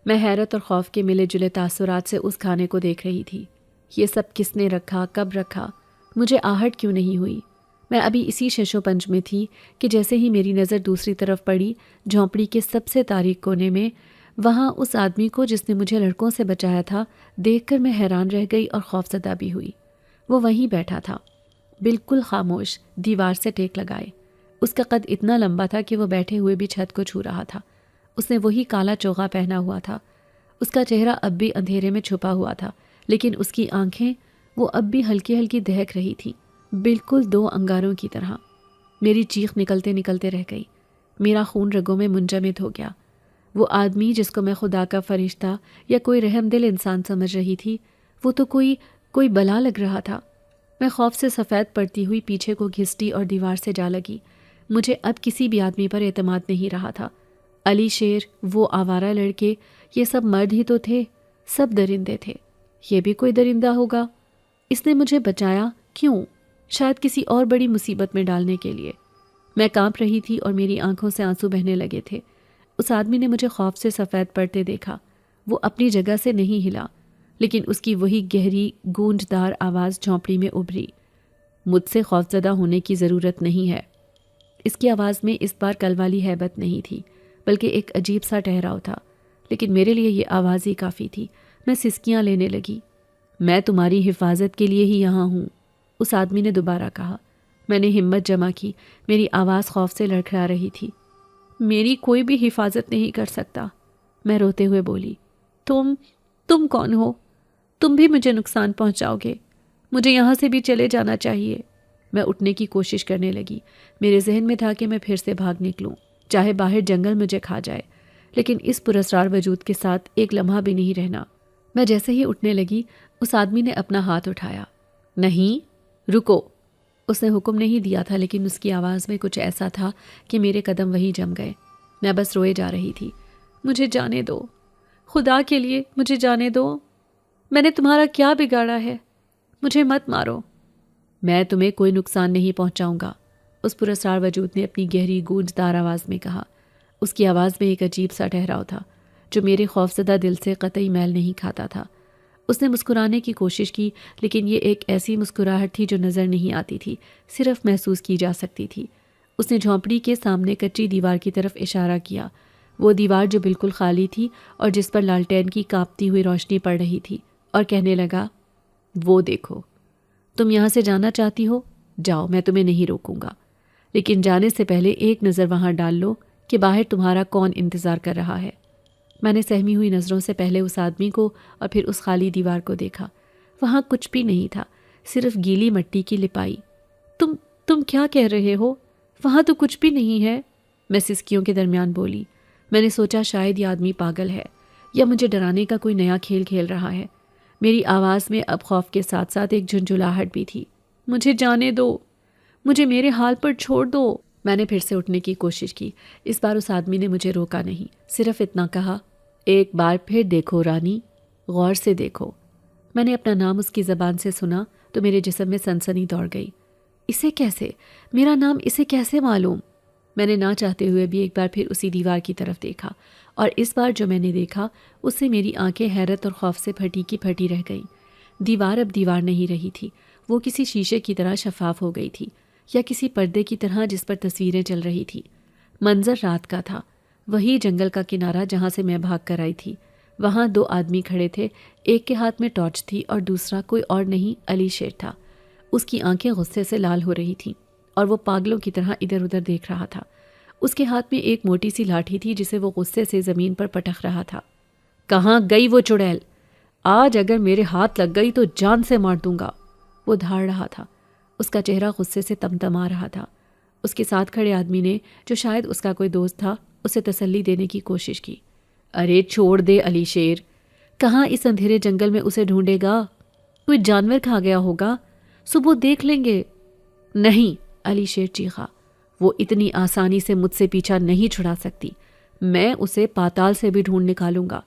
میں حیرت اور خوف کے ملے جلے تاثرات سے اس کھانے کو دیکھ رہی تھی۔ یہ سب کس نے رکھا، کب رکھا؟ مجھے آہٹ کیوں نہیں ہوئی؟ میں ابھی اسی شش و پنج میں تھی کہ جیسے ہی میری نظر دوسری طرف پڑی، جھونپڑی کے سب سے تاریک کونے میں، وہاں اس آدمی کو جس نے مجھے لڑکوں سے بچایا تھا دیکھ کر میں حیران رہ گئی اور خوفزدہ بھی ہوئی۔ وہ وہیں بیٹھا تھا، بالکل خاموش، دیوار سے ٹیک لگائے۔ اس کا قد اتنا لمبا تھا کہ وہ بیٹھے ہوئے بھی چھت کو چھو رہا تھا۔ اس نے وہی کالا چوغا پہنا ہوا تھا اس کا چہرہ اب بھی اندھیرے میں چھپا ہوا تھا، لیکن اس کی آنکھیں وہ اب بھی ہلکی ہلکی دہک رہی تھیں، بالکل دو انگاروں کی طرح۔ میری چیخ نکلتے نکلتے رہ گئی، میرا خون رگوں میں منجمد ہو گیا۔ وہ آدمی جس کو میں خدا کا فرشتہ یا کوئی رحم دل انسان سمجھ رہی تھی، وہ تو کوئی بلا لگ رہا تھا۔ میں خوف سے سفید پڑتی ہوئی پیچھے کو گھسٹی اور دیوار سے جا لگی۔ مجھے اب کسی بھی آدمی پر اعتماد نہیں رہا تھا۔ علی شیر، وہ آوارہ لڑکے، یہ سب مرد ہی تو تھے، سب درندے تھے۔ یہ بھی کوئی درندہ ہوگا؟ اس نے مجھے بچایا کیوں؟ شاید کسی اور بڑی مصیبت میں ڈالنے کے لیے۔ میں کانپ رہی تھی اور میری آنکھوں سے آنسو بہنے لگے تھے۔ اس آدمی نے مجھے خوف سے سفید پڑتے دیکھا۔ وہ اپنی جگہ سے نہیں ہلا، لیکن اس کی وہی گہری گونجدار آواز جھونپڑی میں ابھری۔ مجھ سے خوفزدہ ہونے کی ضرورت نہیں ہے۔ اس کی آواز میں اس بار کل والی ہیبت نہیں تھی، بلکہ ایک عجیب سا ٹھہراؤ تھا، لیکن میرے لیے یہ آواز ہی کافی تھی۔ میں سسکیاں لینے لگی۔ میں تمہاری حفاظت کے لیے ہی یہاں ہوں، اس آدمی نے دوبارہ کہا۔ میں نے ہمت جمع کی، میری آواز خوف سے لڑکھڑا رہی تھی۔ میری کوئی بھی حفاظت نہیں کر سکتا، میں روتے ہوئے بولی۔ تم کون ہو؟ تم بھی مجھے نقصان پہنچاؤ گے۔ مجھے یہاں سے بھی چلے جانا چاہیے۔ میں اٹھنے کی کوشش کرنے لگی۔ میرے ذہن میں تھا کہ میں پھر سے بھاگ نکلوں، چاہے باہر جنگل مجھے کھا جائے، لیکن اس پراسرار وجود کے ساتھ ایک لمحہ بھی نہیں رہنا۔ میں جیسے ہی اٹھنے لگی، اس آدمی نے اپنا ہاتھ اٹھایا۔ نہیں، رکو۔ اس نے حکم نہیں دیا تھا، لیکن اس کی آواز میں کچھ ایسا تھا کہ میرے قدم وہیں جم گئے۔ میں بس روئے جا رہی تھی۔ مجھے جانے دو، خدا کے لیے مجھے جانے دو۔ میں نے تمہارا کیا بگاڑا ہے؟ مجھے مت مارو۔ میں تمہیں کوئی نقصان نہیں پہنچاؤں گا، اس پراسرار وجود نے اپنی گہری گونجدار آواز میں کہا۔ اس کی آواز میں ایک عجیب سا ٹھہراؤ تھا جو میرے خوفزدہ دل سے قطعی میل نہیں کھاتا تھا۔ اس نے مسکرانے کی کوشش کی، لیکن یہ ایک ایسی مسکراہٹ تھی جو نظر نہیں آتی تھی، صرف محسوس کی جا سکتی تھی۔ اس نے جھونپڑی کے سامنے کچی دیوار کی طرف اشارہ کیا، وہ دیوار جو بالکل خالی تھی اور جس پر لالٹین کی کانپتی ہوئی روشنی پڑ رہی تھی، اور کہنے لگا، وہ دیکھو، تم یہاں سے جانا چاہتی ہو، جاؤ، میں تمہیں نہیں روکوں گا، لیکن جانے سے پہلے ایک نظر وہاں ڈال لو کہ باہر تمہارا کون انتظار کر رہا ہے۔ میں نے سہمی ہوئی نظروں سے پہلے اس آدمی کو اور پھر اس خالی دیوار کو دیکھا۔ وہاں کچھ بھی نہیں تھا، صرف گیلی مٹی کی لپائی۔ تم کیا کہہ رہے ہو؟ وہاں تو کچھ بھی نہیں ہے، میں سسکیوں کے درمیان بولی۔ میں نے سوچا شاید یہ آدمی پاگل ہے یا مجھے ڈرانے کا کوئی نیا کھیل کھیل رہا ہے۔ میری آواز میں اب خوف کے ساتھ ساتھ ایک جھنجھلاہٹ بھی تھی۔ مجھے جانے دو، مجھے میرے حال پر چھوڑ دو۔ میں نے پھر سے اٹھنے کی کوشش کی۔ اس بار اس آدمی نے مجھے روکا نہیں، صرف اتنا کہا، ایک بار پھر دیکھو رانی، غور سے دیکھو۔ میں نے اپنا نام اس کی زبان سے سنا تو میرے جسم میں سنسنی دوڑ گئی۔ اسے کیسے؟ میرا نام اسے کیسے معلوم؟ میں نے نہ چاہتے ہوئے بھی ایک بار پھر اسی دیوار کی طرف دیکھا، اور اس بار جو میں نے دیکھا اس سے میری آنکھیں حیرت اور خوف سے پھٹی کی پھٹی رہ گئیں۔ دیوار اب دیوار نہیں رہی تھی، وہ کسی شیشے کی طرح شفاف ہو گئی تھی، یا کسی پردے کی طرح جس پر تصویریں چل رہی تھی۔ منظر رات کا تھا، وہی جنگل کا کنارہ جہاں سے میں بھاگ کر آئی تھی۔ وہاں دو آدمی کھڑے تھے، ایک کے ہاتھ میں ٹارچ تھی اور دوسرا کوئی اور نہیں، علی شیر تھا۔ اس کی آنکھیں غصے سے لال ہو رہی تھیں اور وہ پاگلوں کی طرح ادھر ادھر دیکھ رہا تھا۔ اس کے ہاتھ میں ایک موٹی سی لاٹھی تھی جسے وہ غصے سے زمین پر پٹخ رہا تھا۔ کہاں گئی وہ چڑیل؟ آج اگر میرے ہاتھ لگ گئی تو جان سے مار دوں گا، وہ دھاڑ رہا تھا۔ اس کا چہرہ غصے سے تمتما رہا تھا۔ اس کے ساتھ کھڑے آدمی نے، جو شاید اس کا کوئی دوست تھا، اسے تسلی دینے کی کوشش کی۔ ارے چھوڑ دے علی شیر، کہاں اس اندھیرے جنگل میں اسے ڈھونڈے گا؟ کوئی جانور کھا گیا ہوگا، صبح دیکھ لیں گے۔ نہیں، علی شیر چیخا، وہ اتنی آسانی سے مجھ سے پیچھا نہیں چھڑا سکتی۔ میں اسے پاتال سے بھی ڈھونڈ نکالوں گا۔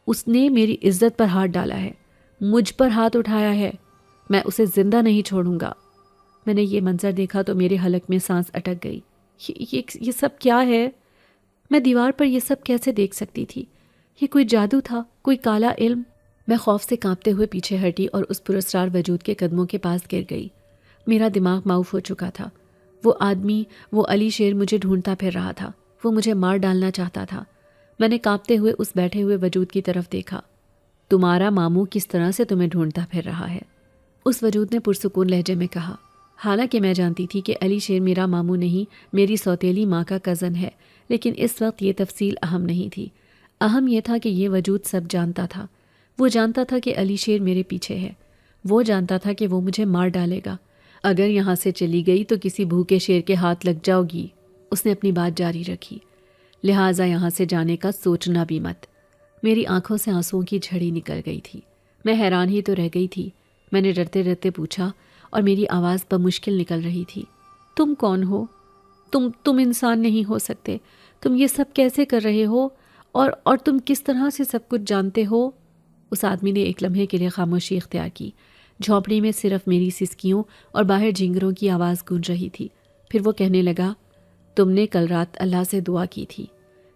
اس نے میری عزت پر ہاتھ ڈالا ہے، مجھ پر ہاتھ اٹھایا ہے، میں اسے زندہ نہیں چھوڑوں گا۔ میں نے یہ منظر دیکھا تو میرے حلق میں سانس اٹک گئی۔ یہ سب کیا ہے؟ میں دیوار پر یہ سب کیسے دیکھ سکتی تھی؟ یہ کوئی جادو تھا، کوئی کالا علم؟ میں خوف سے کانپتے ہوئے پیچھے ہٹی اور اس پراسرار وجود کے قدموں کے پاس گر گئی۔ میرا دماغ معاف ہو چکا تھا۔ وہ آدمی، وہ علی شیر مجھے ڈھونڈتا پھر رہا تھا، وہ مجھے مار ڈالنا چاہتا تھا۔ میں نے کانپتے ہوئے اس بیٹھے ہوئے وجود کی طرف دیکھا۔ تمہارا ماموں کس طرح سے تمہیں ڈھونڈتا پھر رہا ہے؟ اس وجود نے پرسکون لہجے میں کہا۔ حالانکہ میں جانتی تھی کہ علی شیر میرا ماموں نہیں، میری سوتیلی ماں کا کزن ہے، لیکن اس وقت یہ تفصیل اہم نہیں تھی۔ اہم یہ تھا کہ یہ وجود سب جانتا تھا۔ وہ جانتا تھا کہ علی شیر میرے پیچھے ہے، وہ جانتا تھا کہ وہ مجھے مار ڈالے گا اگر یہاں سے چلی گئی تو کسی بھوکے شیر کے ہاتھ لگ جاؤ گی۔ اس نے اپنی بات جاری رکھی، لہٰذا یہاں سے جانے کا سوچنا بھی مت۔ میری آنکھوں سے آنسوؤں کی جھڑی نکل گئی تھی، میں حیران ہی تو رہ گئی تھی۔ میں نے ڈرتے ڈرتے پوچھا اور میری آواز بمشکل نکل رہی تھی، تم کون ہو؟ تم انسان نہیں ہو سکتے، تم یہ سب کیسے کر رہے ہو اور تم کس طرح سے سب کچھ جانتے ہو؟ اس آدمی نے ایک لمحے کے لیے خاموشی اختیار کی۔ جھونپڑی میں صرف میری سسکیوں اور باہر جھینگروں کی آواز گونج رہی تھی۔ پھر وہ کہنے لگا، تم نے کل رات اللہ سے دعا کی تھی،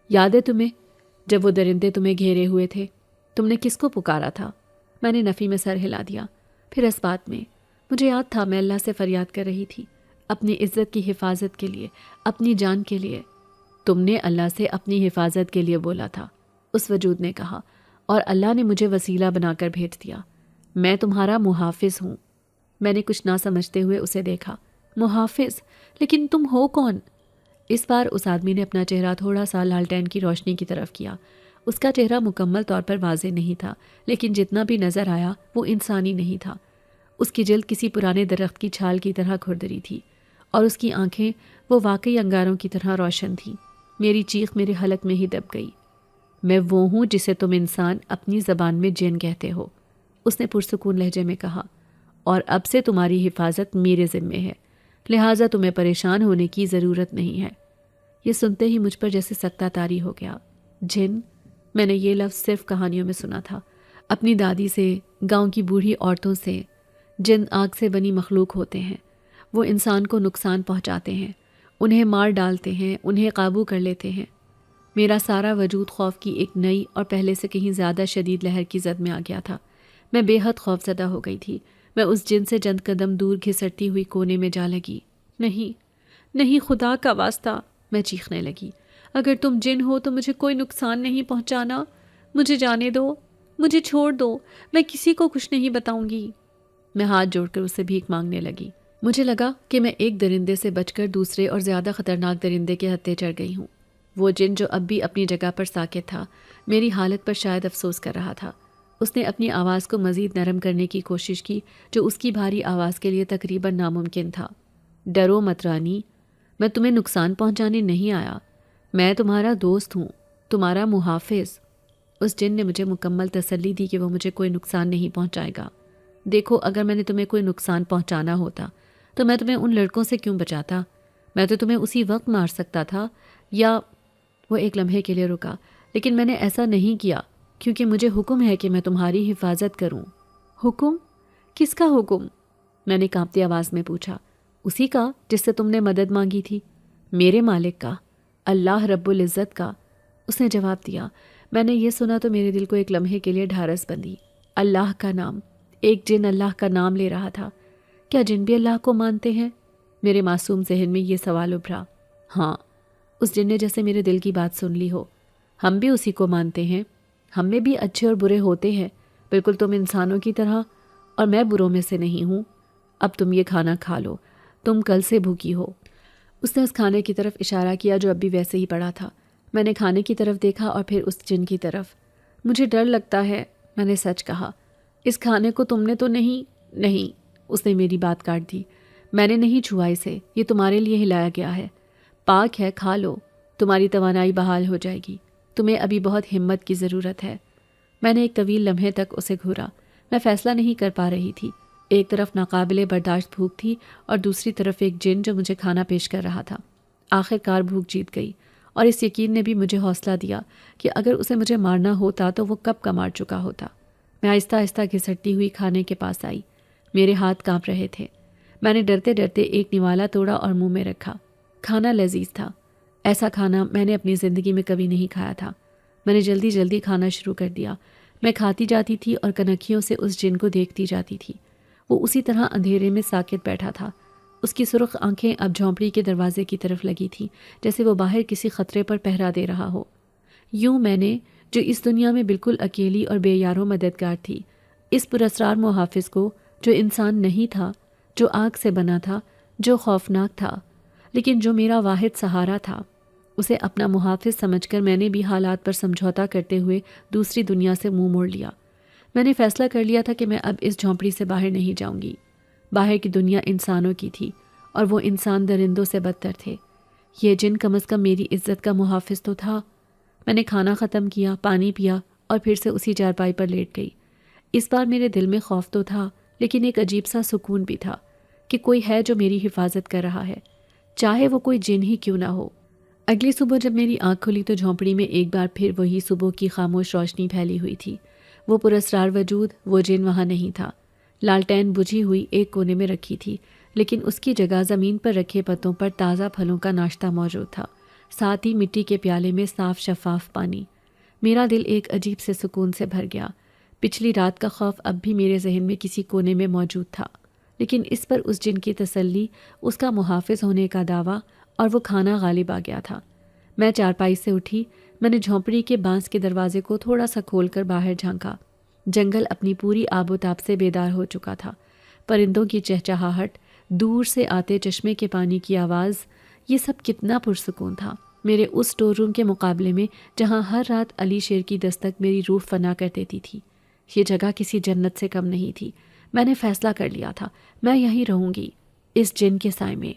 یاد ہے تمہیں؟ جب وہ درندے تمہیں گھیرے ہوئے تھے تم نے کس کو پکارا تھا؟ میں نے نفی میں سر ہلا دیا۔ پھر اس بات میں مجھے یاد تھا میں اللہ سے فریاد کر رہی تھی، اپنی عزت کی حفاظت کے لیے، اپنی جان کے لیے۔ تم نے اللہ سے اپنی حفاظت کے لیے بولا تھا، اس وجود نے کہا، اور اللہ نے مجھے وسیلہ بنا کر بھیج دیا۔ میں تمہارا محافظ ہوں۔ میں نے کچھ نہ سمجھتے ہوئے اسے دیکھا۔ محافظ؟ لیکن تم ہو کون؟ اس بار اس آدمی نے اپنا چہرہ تھوڑا سا لالٹین کی روشنی کی طرف کیا۔ اس کا چہرہ مکمل طور پر واضح نہیں تھا، لیکن جتنا بھی نظر آیا وہ انسانی نہیں تھا۔ اس کی جلد کسی پرانے درخت کی چھال کی طرح کھردری تھی اور اس کی آنکھیں وہ واقعی انگاروں کی طرح روشن تھیں۔ میری چیخ میرے حلق میں ہی دب گئی۔ میں وہ ہوں جسے تم انسان اپنی زبان میں جن کہتے ہو، اس نے پرسکون لہجے میں کہا، اور اب سے تمہاری حفاظت میرے ذمے ہے، لہٰذا تمہیں پریشان ہونے کی ضرورت نہیں ہے۔ یہ سنتے ہی مجھ پر جیسے سکتہ طاری ہو گیا۔ جن؟ میں نے یہ لفظ صرف کہانیوں میں سنا تھا، اپنی دادی سے، گاؤں کی بوڑھی عورتوں سے۔ جن آگ سے بنی مخلوق ہوتے ہیں، وہ انسان کو نقصان پہنچاتے ہیں، انہیں مار ڈالتے ہیں، انہیں قابو کر لیتے ہیں۔ میرا سارا وجود خوف کی ایک نئی اور پہلے سے کہیں زیادہ شدید لہر کی زد میں آ گیا تھا۔ میں بے حد خوف زدہ ہو گئی تھی۔ میں اس جن سے چند قدم دور گھسٹتی ہوئی کونے میں جا لگی۔ نہیں، نہیں، خدا کا واسطہ، میں چیخنے لگی، اگر تم جن ہو تو مجھے کوئی نقصان نہیں پہنچانا، مجھے جانے دو، مجھے چھوڑ دو، میں کسی کو کچھ نہیں بتاؤں گی۔ میں ہاتھ جوڑ کر اسے بھیک مانگنے لگی۔ مجھے لگا کہ میں ایک درندے سے بچ کر دوسرے اور زیادہ خطرناک درندے کے ہتھے چڑھ گئی ہوں۔ وہ جن جو اب بھی اپنی جگہ پر ساکت تھا، میری حالت پر شاید افسوس کر رہا تھا۔ اس نے اپنی آواز کو مزید نرم کرنے کی کوشش کی، جو اس کی بھاری آواز کے لیے تقریباً ناممکن تھا۔ ڈرو مت رانی، میں تمہیں نقصان پہنچانے نہیں آیا، میں تمہارا دوست ہوں، تمہارا محافظ۔ اس جن نے مجھے مکمل تسلی دی کہ وہ مجھے کوئی نقصان نہیں پہنچائے گا۔ دیکھو، اگر میں نے تمہیں کوئی نقصان پہنچانا ہوتا تو میں تمہیں ان لڑکوں سے کیوں بچاتا؟ میں تو تمہیں اسی وقت مار سکتا تھا، یا… وہ ایک لمحے کے لیے رکا، لیکن میں نے ایسا نہیں کیا کیونکہ مجھے حکم ہے کہ میں تمہاری حفاظت کروں۔ حکم؟ کس کا حکم؟ میں نے کانپتی آواز میں پوچھا۔ اسی کا جس سے تم نے مدد مانگی تھی، میرے مالک کا، اللہ رب العزت کا، اس نے جواب دیا۔ میں نے یہ سنا تو میرے دل کو ایک لمحے کے لیے ڈھارس بندھی۔ اللہ کا نام، ایک جن اللہ کا نام لے رہا تھا۔ کیا جن بھی اللہ کو مانتے ہیں؟ میرے معصوم ذہن میں یہ سوال ابھرا۔ ہاں، اس جن نے جیسے میرے دل کی بات سن لی ہو۔ ہم بھی اسی کو مانتے ہیں، ہم میں بھی اچھے اور برے ہوتے ہیں، بالکل تم انسانوں کی طرح، اور میں بروں میں سے نہیں ہوں۔ اب تم یہ کھانا کھا لو، تم کل سے بھوکی ہو۔ اس نے اس کھانے کی طرف اشارہ کیا جو اب بھی ویسے ہی پڑا تھا۔ میں نے کھانے کی طرف دیکھا اور پھر اس جن کی طرف۔ مجھے ڈر لگتا ہے، میں نے سچ کہا۔ اس کھانے کو تم نے تو نہیں، اس نے میری بات کاٹ دی۔ میں نے نہیں چھوا اسے، یہ تمہارے لیے ہلایا گیا ہے، پاک ہے، کھا لو، تمہاری توانائی بحال ہو جائے گی، تمہیں ابھی بہت ہمت کی ضرورت ہے۔ میں نے ایک طویل لمحے تک اسے گھورا۔ میں فیصلہ نہیں کر پا رہی تھی۔ ایک طرف ناقابل برداشت بھوک تھی اور دوسری طرف ایک جن جو مجھے کھانا پیش کر رہا تھا۔ آخر کار بھوک جیت گئی، اور اس یقین نے بھی مجھے حوصلہ دیا کہ اگر اسے مجھے مارنا ہوتا تو وہ کب کا مار چکا ہوتا۔ میں آہستہ آہستہ گھسٹتی ہوئی کھانے کے پاس آئی۔ میرے ہاتھ کانپ رہے تھے۔ میں نے ڈرتے ڈرتے ایک نوالا توڑا اور منہ میں رکھا۔ کھانا لذیذ تھا۔ ایسا کھانا میں نے اپنی زندگی میں کبھی نہیں کھایا تھا۔ میں نے جلدی جلدی کھانا شروع کر دیا۔ میں کھاتی جاتی تھی اور کنکھیوں سے اس جن کو دیکھتی جاتی تھی۔ وہ اسی طرح اندھیرے میں ساکت بیٹھا تھا۔ اس کی سرخ آنکھیں اب جھونپڑی کے دروازے کی طرف لگی تھیں، جیسے وہ باہر کسی خطرے پر پہرا دے رہا ہو۔ یوں میں نے، جو اس دنیا میں بالکل اکیلی اور بے یار و مددگار تھی، اس پراسرار محافظ کو، جو انسان نہیں تھا، جو آگ سے بنا تھا، جو خوفناک تھا، لیکن جو میرا واحد سہارا تھا، اسے اپنا محافظ سمجھ کر میں نے بھی حالات پر سمجھوتا کرتے ہوئے دوسری دنیا سے منہ موڑ لیا۔ میں نے فیصلہ کر لیا تھا کہ میں اب اس جھونپڑی سے باہر نہیں جاؤں گی۔ باہر کی دنیا انسانوں کی تھی اور وہ انسان درندوں سے بدتر تھے۔ یہ جن کم از کم میری عزت کا محافظ تو تھا۔ میں نے کھانا ختم کیا، پانی پیا اور پھر سے اسی چارپائی پر لیٹ گئی۔ اس بار میرے دل میں خوف تو تھا، لیکن ایک عجیب سا سکون بھی تھا کہ کوئی ہے جو میری حفاظت کر رہا ہے، چاہے وہ کوئی جن ہی کیوں نہ ہو۔ اگلی صبح جب میری آنکھ کھلی تو جھونپڑی میں ایک بار پھر وہی صبح کی خاموش روشنی پھیلی ہوئی تھی۔ وہ پراسرار وجود، وہ جن وہاں نہیں تھا۔ لالٹین بجھی ہوئی ایک کونے میں رکھی تھی، لیکن اس کی جگہ زمین پر رکھے پتوں پر تازہ پھلوں کا ناشتہ موجود تھا، ساتھ ہی مٹی کے پیالے میں صاف شفاف پانی۔ میرا دل ایک عجیب سے سکون سے بھر گیا۔ پچھلی رات کا خوف اب بھی میرے ذہن میں کسی کونے میں موجود تھا، لیکن اس پر اس جن کی تسلی، اس کا محافظ ہونے کا دعویٰ اور وہ کھانا غالب آ گیا تھا۔ میں چارپائی سے اٹھی، میں نے جھونپڑی کے بانس کے دروازے کو تھوڑا سا کھول کر باہر جھانکا۔ جنگل اپنی پوری آب و تاب سے بیدار ہو چکا تھا۔ پرندوں کی چہچہاہٹ، دور سے آتے چشمے کے پانی کی آواز، یہ سب کتنا پرسکون تھا میرے اس اسٹور روم کے مقابلے میں جہاں ہر رات علی شیر کی دستک میری روح فنا کر دیتی تھی۔ یہ جگہ کسی جنت سے کم نہیں تھی۔ میں نے فیصلہ کر لیا تھا، میں یہیں رہوں گی، اس جن کے سائے میں۔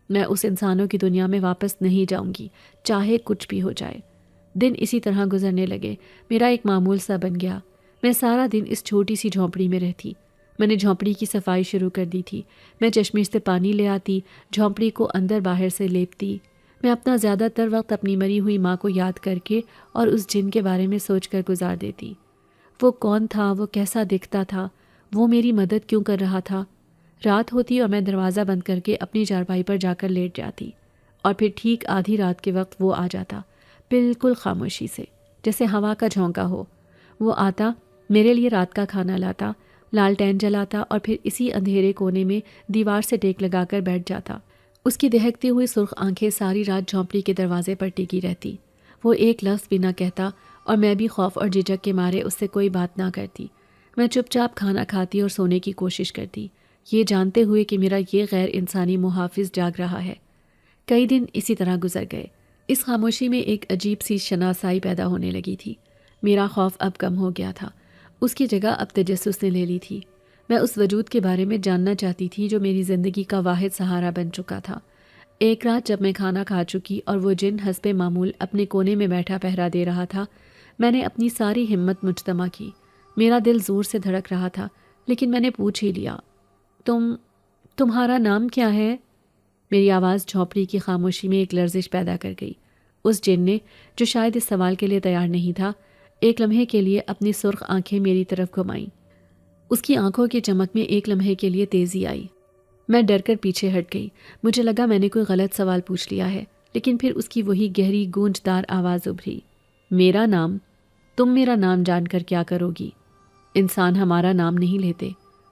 میں اس انسانوں کی دنیا میں واپس نہیں جاؤں گی، چاہے کچھ بھی ہو جائے۔ دن اسی طرح گزرنے لگے، میرا ایک معمول سا بن گیا۔ میں سارا دن اس چھوٹی سی جھونپڑی میں رہتی۔ میں نے جھونپڑی کی صفائی شروع کر دی تھی۔ میں چشمے سے پانی لے آتی، جھونپڑی کو اندر باہر سے لیپتی۔ میں اپنا زیادہ تر وقت اپنی مری ہوئی ماں کو یاد کر کے اور اس جن کے بارے میں سوچ کر گزار دیتی۔ وہ کون تھا، وہ کیسا دکھتا تھا، وہ میری مدد کیوں کر رہا تھا۔ رات ہوتی اور میں دروازہ بند کر کے اپنی چارپائی پر جا کر لیٹ جاتی، اور پھر ٹھیک آدھی رات کے وقت وہ آ جاتا، بالکل خاموشی سے، جیسے ہوا کا جھونکا ہو۔ وہ آتا، میرے لیے رات کا کھانا لاتا، لالٹین جلاتا اور پھر اسی اندھیرے کونے میں دیوار سے ٹیک لگا کر بیٹھ جاتا۔ اس کی دہکتی ہوئی سرخ آنکھیں ساری رات جھونپڑی کے دروازے پر ٹکی رہتی۔ وہ ایک لفظ بھی نہ کہتا اور میں بھی خوف اور جھجک کے مارے اس سے کوئی بات نہ کرتی۔ میں چپ چاپ کھانا کھاتی اور سونے کی کوشش کرتی، یہ جانتے ہوئے کہ میرا یہ غیر انسانی محافظ جاگ رہا ہے۔ کئی دن اسی طرح گزر گئے۔ اس خاموشی میں ایک عجیب سی شناسائی پیدا ہونے لگی تھی۔ میرا خوف اب کم ہو گیا تھا، اس کی جگہ اب تجسس نے لے لی تھی۔ میں اس وجود کے بارے میں جاننا چاہتی تھی جو میری زندگی کا واحد سہارا بن چکا تھا۔ ایک رات جب میں کھانا کھا چکی اور وہ جن حسب معمول اپنے کونے میں بیٹھا پہرا دے رہا تھا، میں نے اپنی ساری ہمت مجتمع کی۔ میرا دل زور سے دھڑک رہا تھا، لیکن میں نے پوچھ ہی لیا، تمہارا نام کیا ہے؟ میری آواز جھونپڑی کی خاموشی میں ایک لرزش پیدا کر گئی۔ اس جن نے، جو شاید اس سوال کے لیے تیار نہیں تھا، ایک لمحے کے لیے اپنی سرخ آنکھیں میری طرف گھمائیں۔ اس کی آنکھوں کی چمک میں ایک لمحے کے لیے تیزی آئی۔ میں ڈر کر پیچھے ہٹ گئی۔ مجھے لگا میں نے کوئی غلط سوال پوچھ لیا ہے، لیکن پھر اس کی وہی گہری گونجدار آواز ابھری، میرا نام؟ تم میرا نام جان کر کیا کرو گی؟ انسان ہمارا نام نہیں لیتے،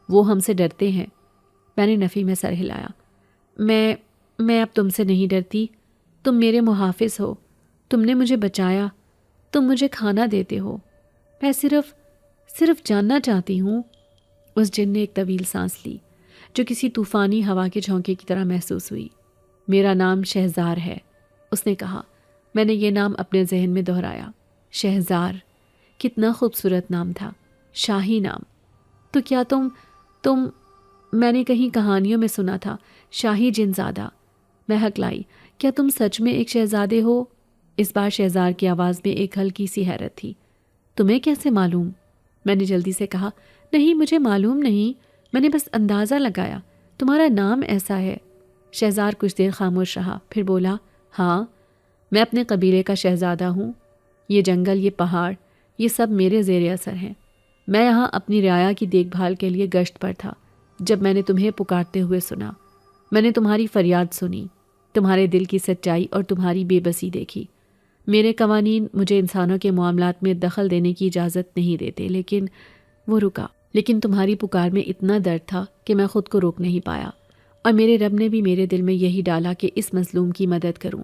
وہ ہم سے ڈرتے ہیں۔ میں نے نفی میں سر ہلایا۔ میں اب تم سے نہیں ڈرتی، تم میرے محافظ ہو، تم نے مجھے بچایا، تم مجھے کھانا دیتے ہو، میں صرف جاننا چاہتی ہوں۔ اس جن نے ایک طویل سانس لی جو کسی طوفانی ہوا کے جھونکے کی طرح محسوس ہوئی۔ میرا نام شہزار ہے، اس نے کہا۔ میں نے یہ نام اپنے ذہن میں دہرایا۔ شہزار، کتنا خوبصورت نام تھا، شاہی نام۔ تو کیا تم میں نے کہیں کہانیوں میں سنا تھا، شاہی جن زادہ۔ میں ہکلائی، کیا تم سچ میں ایک شہزادے ہو؟ اس بار شہزار کی آواز میں ایک ہلکی سی حیرت تھی۔ تمہیں کیسے معلوم؟ میں نے جلدی سے کہا، نہیں مجھے معلوم نہیں، میں نے بس اندازہ لگایا، تمہارا نام ایسا ہے۔ شہزار کچھ دیر خاموش رہا، پھر بولا، ہاں میں اپنے قبیلے کا شہزادہ ہوں۔ یہ جنگل، یہ پہاڑ، یہ سب میرے زیر اثر ہیں۔ میں یہاں اپنی رعایا کی دیکھ بھال کے لیے گشت پر تھا جب میں نے تمہیں پکارتے ہوئے سنا۔ میں نے تمہاری فریاد سنی، تمہارے دل کی سچائی اور تمہاری بے بسی دیکھی۔ میرے قوانین مجھے انسانوں کے معاملات میں دخل دینے کی اجازت نہیں دیتے، لیکن وہ رکا۔ لیکن تمہاری پکار میں اتنا درد تھا کہ میں خود کو روک نہیں پایا، اور میرے رب نے بھی میرے دل میں یہی ڈالا کہ اس مظلوم کی مدد کروں۔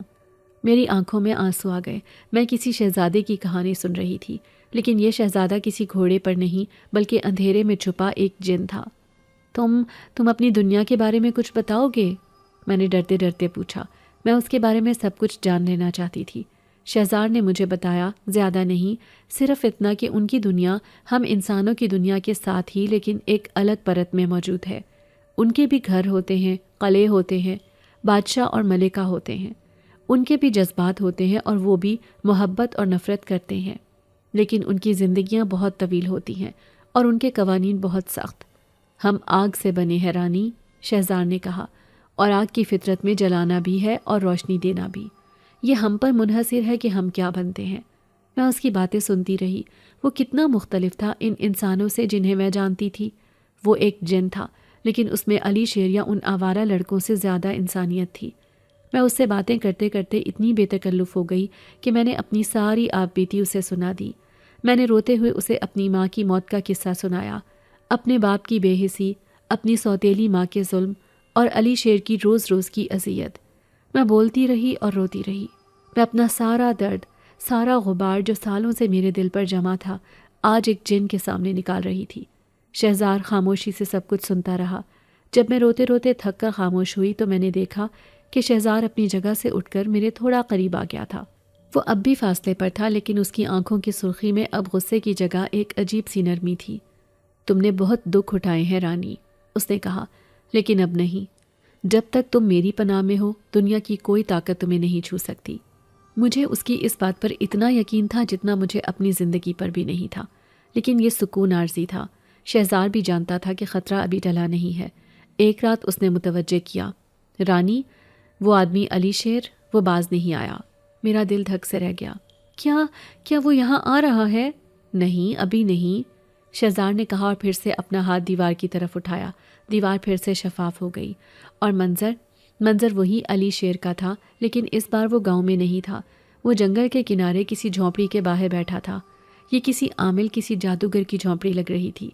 میری آنکھوں میں آنسو آ گئے۔ میں کسی شہزادے کی کہانی سن رہی تھی، لیکن یہ شہزادہ کسی گھوڑے پر نہیں بلکہ اندھیرے میں چھپا ایک جن تھا۔ تم اپنی دنیا کے بارے میں کچھ بتاؤ گے؟ میں نے ڈرتے ڈرتے پوچھا۔ میں اس کے بارے میں سب کچھ جان لینا چاہتی تھی۔ شہزار نے مجھے بتایا، زیادہ نہیں، صرف اتنا کہ ان کی دنیا ہم انسانوں کی دنیا کے ساتھ ہی لیکن ایک الگ پرت میں موجود ہے۔ ان کے بھی گھر ہوتے ہیں، قلعے ہوتے ہیں، بادشاہ اور ملکہ ہوتے ہیں، ان کے بھی جذبات ہوتے ہیں اور وہ بھی محبت اور نفرت کرتے ہیں، لیکن ان کی زندگیاں بہت طویل ہوتی ہیں اور ان کے قوانین بہت سخت۔ ہم آگ سے بنے ہیں رانی، شہزار نے کہا، اور آگ کی فطرت میں جلانا بھی ہے اور روشنی دینا بھی۔ یہ ہم پر منحصر ہے کہ ہم کیا بنتے ہیں۔ میں اس کی باتیں سنتی رہی۔ وہ کتنا مختلف تھا ان انسانوں سے جنہیں میں جانتی تھی۔ وہ ایک جن تھا، لیکن اس میں علی شیر یا ان آوارہ لڑکوں سے زیادہ انسانیت تھی۔ میں اس سے باتیں کرتے کرتے اتنی بے تکلف ہو گئی کہ میں نے اپنی ساری آپ بیتی اسے سنا دی۔ میں نے روتے ہوئے اسے اپنی ماں کی موت کا قصہ سنایا، اپنے باپ کی بے حسی، اپنی سوتیلی ماں کے ظلم اور علی شیر کی روز روز کی اذیت۔ میں بولتی رہی اور روتی رہی۔ میں اپنا سارا درد، سارا غبار جو سالوں سے میرے دل پر جمع تھا، آج ایک جن کے سامنے نکال رہی تھی۔ شہزار خاموشی سے سب کچھ سنتا رہا۔ جب میں روتے روتے تھک کر خاموش ہوئی تو میں نے دیکھا کہ شہزار اپنی جگہ سے اٹھ کر میرے تھوڑا قریب آ گیا تھا۔ وہ اب بھی فاصلے پر تھا، لیکن اس کی آنکھوں کی سرخی میں اب غصے کی جگہ ایک عجیب سی نرمی تھی۔ تم نے بہت دکھ اٹھائے ہیں رانی، اس نے کہا، لیکن اب نہیں۔ جب تک تم میری پناہ میں ہو، دنیا کی کوئی طاقت تمہیں نہیں چھو سکتی۔ مجھے اس کی اس بات پر اتنا یقین تھا جتنا مجھے اپنی زندگی پر بھی نہیں تھا، لیکن یہ سکون عارضی تھا۔ شہزار بھی جانتا تھا کہ خطرہ ابھی ٹلا نہیں ہے۔ ایک رات اس نے متوجہ کیا، رانی، وہ آدمی علی شیر، وہ باز نہیں آیا۔ میرا دل دھک سے رہ گیا۔ کیا وہ یہاں آ رہا ہے؟ نہیں، ابھی نہیں، شہزار نے کہا اور پھر سے اپنا ہاتھ دیوار کی طرف اٹھایا۔ دیوار پھر سے شفاف ہو گئی اور منظر وہی علی شیر کا تھا، لیکن اس بار وہ گاؤں میں نہیں تھا۔ وہ جنگل کے کنارے کسی جھونپڑی کے باہر بیٹھا تھا۔ یہ کسی عامل، کسی جادوگر کی جھونپڑی لگ رہی تھی۔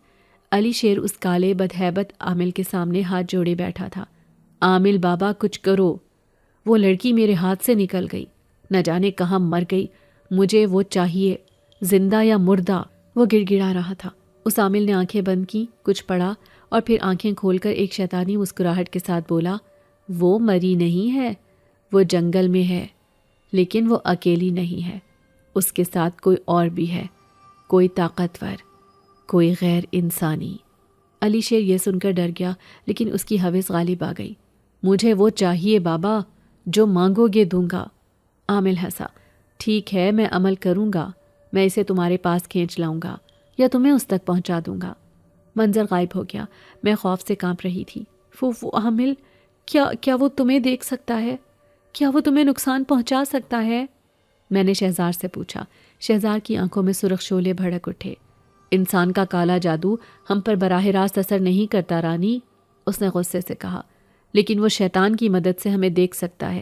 علی شیر اس کالے بدہیبت عامل کے سامنے ہاتھ جوڑے بیٹھا تھا۔ عامل بابا، کچھ کرو، وہ لڑکی میرے ہاتھ سے نکل گئی، نہ جانے کہاں مر گئی، مجھے وہ چاہیے، زندہ یا مردہ، وہ گڑ گڑا رہا تھا۔ اس عامل نے آنکھیں بند کی، کچھ پڑھا اور پھر آنکھیں کھول کر ایک شیطانی مسکراہٹ کے ساتھ بولا، وہ مری نہیں ہے، وہ جنگل میں ہے، لیکن وہ اکیلی نہیں ہے، اس کے ساتھ کوئی اور بھی ہے، کوئی طاقتور، کوئی غیر انسانی۔ علی شیر یہ سن کر ڈر گیا، لیکن اس کی ہوس غالب آ گئی۔ مجھے وہ چاہیے بابا، جو مانگو گے دوں گا۔ عامل ہنسا، ٹھیک ہے، میں عمل کروں گا، میں اسے تمہارے پاس کھینچ لاؤں گا یا تمہیں اس تک پہنچا دوں گا۔ منظر غائب ہو گیا۔ میں خوف سے کانپ رہی تھی۔ وہ عامل، کیا وہ تمہیں دیکھ سکتا ہے؟ کیا وہ تمہیں نقصان پہنچا سکتا ہے؟ میں نے شہزار سے پوچھا۔ شہزار کی آنکھوں میں سرخ شعلے بھڑک اٹھے۔ انسان کا کالا جادو ہم پر براہ راست اثر نہیں کرتا رانی، اس نے غصے سے کہا، لیکن وہ شیطان کی مدد سے ہمیں دیکھ سکتا ہے،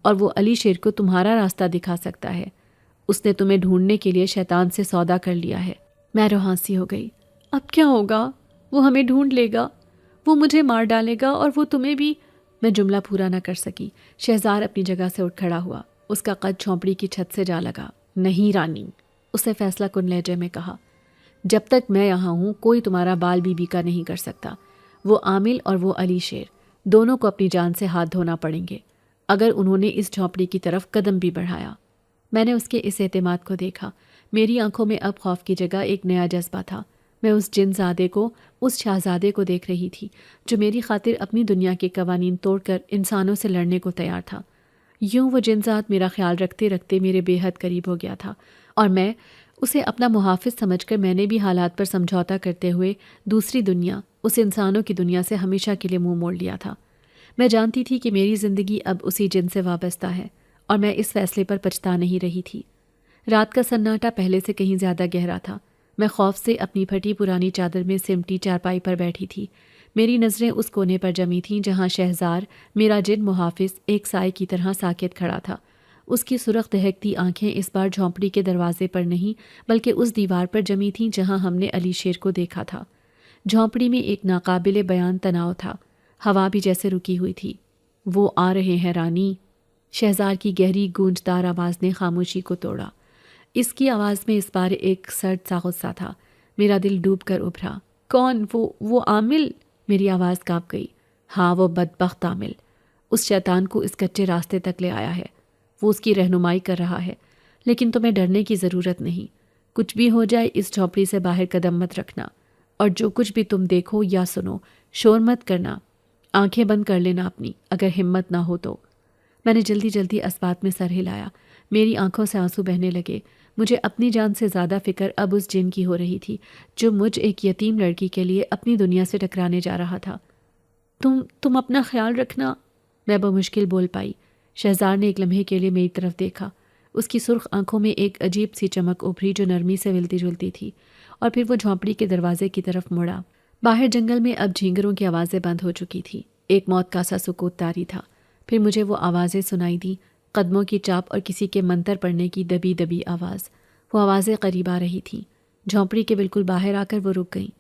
اور وہ علی شیر کو تمہارا راستہ دکھا سکتا ہے۔ اس نے تمہیں ڈھونڈنے کے لیے شیطان سے سودا کر لیا ہے۔ میں روحانسی ہو گئی۔ اب کیا ہوگا؟ وہ ہمیں ڈھونڈ لے گا، وہ مجھے مار ڈالے گا اور وہ تمہیں بھی۔ میں جملہ پورا نہ کر سکی۔ شہزار اپنی جگہ سے اٹھ کھڑا ہوا۔ اس کا قد جھونپڑی کی چھت سے جا لگا۔ نہیں رانی، اس نے فیصلہ کن لہجے میں کہا، جب تک میں یہاں ہوں کوئی تمہارا بال بھی بیکا نہیں کر سکتا۔ وہ عامل اور وہ علی شیر دونوں کو اپنی جان سے ہاتھ دھونا پڑیں گے اگر انہوں نے اس جھونپڑی کی طرف قدم بھی بڑھایا۔ میں نے اس کے اس اعتماد کو دیکھا۔ میری آنکھوں میں اب خوف کی جگہ ایک نیا جذبہ تھا۔ میں اس جن زادے کو، اس شہزادے کو دیکھ رہی تھی جو میری خاطر اپنی دنیا کے قوانین توڑ کر انسانوں سے لڑنے کو تیار تھا۔ یوں وہ جن زاد میرا خیال رکھتے رکھتے میرے بے حد قریب ہو گیا تھا، اور میں اسے اپنا محافظ سمجھ کر میں نے بھی حالات پر سمجھوتا کرتے ہوئے دوسری دنیا، اس انسانوں کی دنیا سے ہمیشہ کے لیے منہ موڑ لیا تھا۔ میں جانتی تھی کہ میری زندگی اب اسی جن سے وابستہ ہے، اور میں اس فیصلے پر پچھتا نہیں رہی تھی۔ رات کا سناٹا پہلے سے کہیں زیادہ گہرا تھا۔ میں خوف سے اپنی پھٹی پرانی چادر میں سمٹی چارپائی پر بیٹھی تھی۔ میری نظریں اس کونے پر جمی تھیں جہاں شہزار، میرا جن محافظ، ایک سائے کی طرح ساکت کھڑا تھا۔ اس کی سرخ دہکتی آنکھیں اس بار جھونپڑی کے دروازے پر نہیں بلکہ اس دیوار پر جمی تھیں جہاں ہم نے علی شیر کو دیکھا تھا۔ جھونپڑی میں ایک ناقابل بیان تناؤ تھا۔ ہوا بھی جیسے رکی ہوئی تھی۔ وہ آ رہے ہیں رانی، شہزار کی گہری گونجدار آواز نے خاموشی کو توڑا۔ اس کی آواز میں اس بار ایک سرد سا غصہ تھا۔ میرا دل ڈوب کر ابھرا۔ کون؟ وہ عامل؟ میری آواز کانپ گئی۔ ہاں، وہ بدبخت عامل۔ اس شیطان کو اس کچے راستے تک لے آیا ہے، وہ اس کی رہنمائی کر رہا ہے، لیکن تمہیں ڈرنے کی ضرورت نہیں۔ کچھ بھی ہو جائے اس جھونپڑی سے باہر قدم مت رکھنا، اور جو کچھ بھی تم دیکھو یا سنو شور مت کرنا، آنکھیں بند کر لینا اپنی اگر ہمت نہ ہو تو۔ میں نے جلدی جلدی اس بات میں سر ہلایا، میری آنکھوں سے آنسو بہنے لگے۔ مجھے اپنی جان سے زیادہ فکر اب اس جن کی ہو رہی تھی جو مجھ ایک یتیم لڑکی کے لیے اپنی دنیا سے ٹکرانے جا رہا تھا۔ تم اپنا خیال رکھنا، میں بمشکل بول پائی۔ شہزار نے ایک لمحے کے لیے میری طرف دیکھا، اس کی سرخ آنکھوں میں ایک عجیب سی چمک ابھری جو نرمی سے ملتی جلتی تھی، اور پھر وہ جھونپڑی کے دروازے کی طرف مڑا۔ باہر جنگل میں اب جھینگروں کی آوازیں بند ہو چکی تھی، ایک موت کا سا سکوت طاری تھا۔ پھر مجھے وہ آوازیں سنائی دیں، قدموں کی چاپ اور کسی کے منتر پڑھنے کی دبی دبی آواز۔ وہ آوازیں قریب آ رہی تھیں۔ جھونپڑی کے بالکل باہر آ کر وہ رک گئیں۔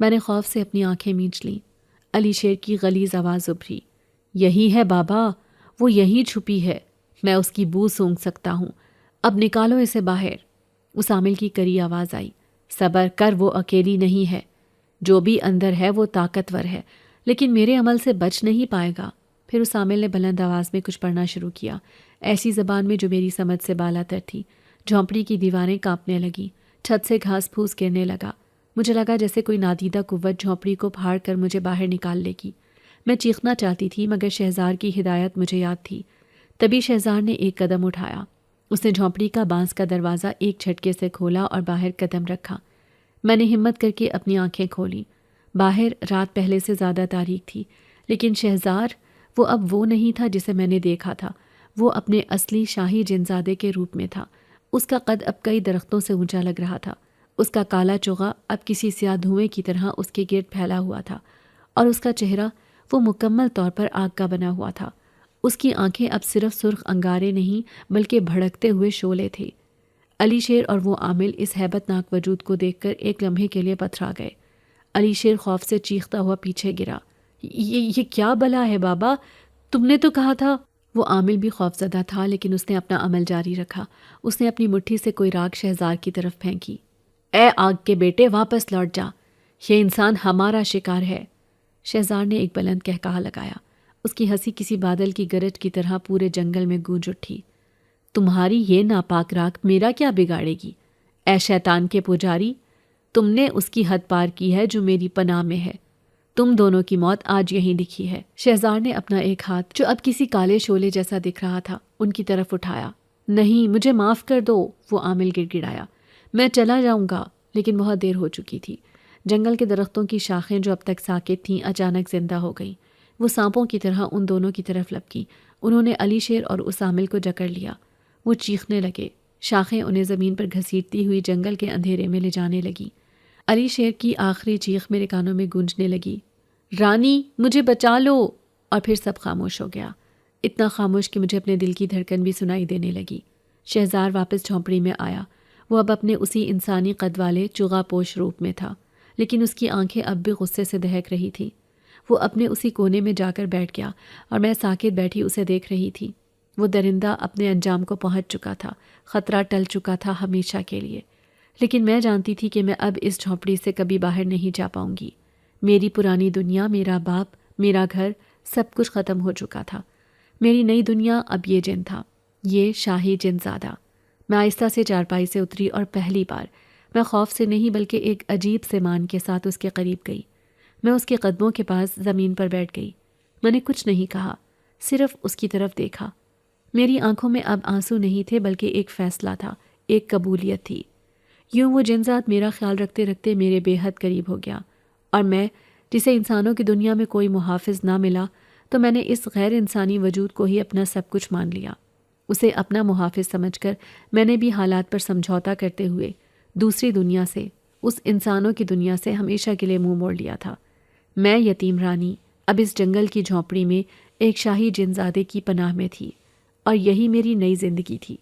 میں نے خوف سے اپنی آنکھیں مینچ لیں۔ علی شیر کی غلیظ آواز ابھری، یہی ہے بابا، وہ یہیں چھپی ہے، میں اس کی بو سونگھ سکتا ہوں، اب نکالو اسے باہر۔ اس عامل کی کری آواز آئی، صبر کر، وہ اکیلی نہیں ہے، جو بھی اندر ہے وہ طاقتور ہے، لیکن میرے عمل سے بچ نہیں پائے گا۔ پھر اس عامل نے بلند آواز میں کچھ پڑھنا شروع کیا، ایسی زبان میں جو میری سمجھ سے بالا تر تھی۔ جھونپڑی کی دیواریں کانپنے لگیں، چھت سے گھاس پھوس گرنے لگا۔ مجھے لگا جیسے کوئی نادیدہ قوت جھونپڑی کو پھاڑ کر مجھے باہر نکال لے گی۔ میں چیخنا چاہتی تھی مگر شہزار کی ہدایت مجھے یاد تھی۔ تبھی شہزار نے ایک قدم اٹھایا، اس نے جھونپڑی کا بانس کا دروازہ ایک جھٹکے سے کھولا اور باہر قدم رکھا۔ میں نے ہمت کر کے اپنی آنکھیں کھولیں۔ باہر رات پہلے سے زیادہ تاریک تھی، لیکن شہزار وہ اب وہ نہیں تھا جسے میں نے دیکھا تھا، وہ اپنے اصلی شاہی جنزادے کے روپ میں تھا۔ اس کا قد اب کئی درختوں سے اونچا لگ رہا تھا، اس کا کالا چوغا اب کسی سیاہ دھوئیں کی طرح اس کے گرد پھیلا ہوا تھا، اور اس کا چہرہ وہ مکمل طور پر آگ کا بنا ہوا تھا۔ اس کی آنکھیں اب صرف سرخ انگارے نہیں بلکہ بھڑکتے ہوئے شعلے تھے۔ علی شیر اور وہ عامل اس ہیبت ناک وجود کو دیکھ کر ایک لمحے کے لیے پتھرا گئے۔ علی شیر خوف سے چیختا ہوا پیچھے گرا، یہ کیا بلا ہے بابا، تم نے تو کہا تھا۔ وہ عامل بھی خوف زدہ تھا لیکن اس نے اپنا عمل جاری رکھا۔ اس نے اپنی مٹھی سے کوئی راکھ شہزار کی طرف پھینکی۔ اے آگ کے بیٹے، واپس لوٹ جا، یہ انسان ہمارا شکار ہے۔ شہزار نے ایک بلند قہقہہ لگایا، اس کی ہنسی کسی بادل کی گرج کی طرح پورے جنگل میں گونج اٹھی۔ تمہاری یہ ناپاک راکھ میرا کیا بگاڑے گی؟ اے شیطان کے پجاری، تم نے اس کی حد پار کی ہے جو میری پناہ میں ہے، تم دونوں کی موت آج یہیں لکھی ہے۔ شہزار نے اپنا ایک ہاتھ جو اب کسی کالے شعلے جیسا دکھ رہا تھا ان کی طرف اٹھایا۔ نہیں، مجھے معاف کر دو، وہ عامل گڑ گڑایا، میں چلا جاؤں گا، لیکن بہت دیر ہو چکی تھی۔ جنگل کے درختوں کی شاخیں جو اب تک ساکت تھیں اچانک زندہ ہو گئیں، وہ سانپوں کی طرح ان دونوں کی طرف لپکیں۔ انہوں نے علی شیر اور اس عامل کو جکڑ لیا، وہ چیخنے لگے، شاخیں انہیں زمین پر گھسیٹتی ہوئی جنگل کے اندھیرے میں لے جانے لگیں۔ علی شیر کی آخری چیخ میرے کانوں میں گونجنے لگی، رانی مجھے بچا لو، اور پھر سب خاموش ہو گیا، اتنا خاموش کہ مجھے اپنے دل کی دھڑکن بھی سنائی دینے لگی۔ شہزار واپس جھونپڑی میں آیا، وہ اب اپنے اسی انسانی قد والے چغا پوش روپ میں تھا، لیکن اس کی آنکھیں اب بھی غصے سے دہک رہی تھیں۔ وہ اپنے اسی کونے میں جا کر بیٹھ گیا اور میں ساکت بیٹھی اسے دیکھ رہی تھی۔ وہ درندہ اپنے انجام کو پہنچ چکا تھا، خطرہ ٹل چکا تھا ہمیشہ کے لیے، لیکن میں جانتی تھی کہ میں اب اس جھونپڑی سے کبھی باہر نہیں جا پاؤں گی۔ میری پرانی دنیا، میرا باپ، میرا گھر، سب کچھ ختم ہو چکا تھا۔ میری نئی دنیا اب یہ جن تھا، یہ شاہی جن زادہ۔ میں آہستہ سے چارپائی سے اتری اور پہلی بار میں خوف سے نہیں بلکہ ایک عجیب سے مان کے ساتھ اس کے قریب گئی۔ میں اس کے قدموں کے پاس زمین پر بیٹھ گئی۔ میں نے کچھ نہیں کہا، صرف اس کی طرف دیکھا۔ میری آنکھوں میں اب آنسو نہیں تھے بلکہ ایک فیصلہ تھا، ایک قبولیت تھی۔ یوں وہ جنزاد میرا خیال رکھتے رکھتے میرے بے حد قریب ہو گیا، اور میں جسے انسانوں کی دنیا میں کوئی محافظ نہ ملا تو میں نے اس غیر انسانی وجود کو ہی اپنا سب کچھ مان لیا۔ اسے اپنا محافظ سمجھ کر میں نے بھی حالات پر سمجھوتا کرتے ہوئے دوسری دنیا سے، اس انسانوں کی دنیا سے ہمیشہ کے لیے منہ موڑ لیا تھا۔ میں یتیم رانی اب اس جنگل کی جھونپڑی میں ایک شاہی جنزادے کی پناہ میں تھی، اور یہی میری نئی زندگی تھی۔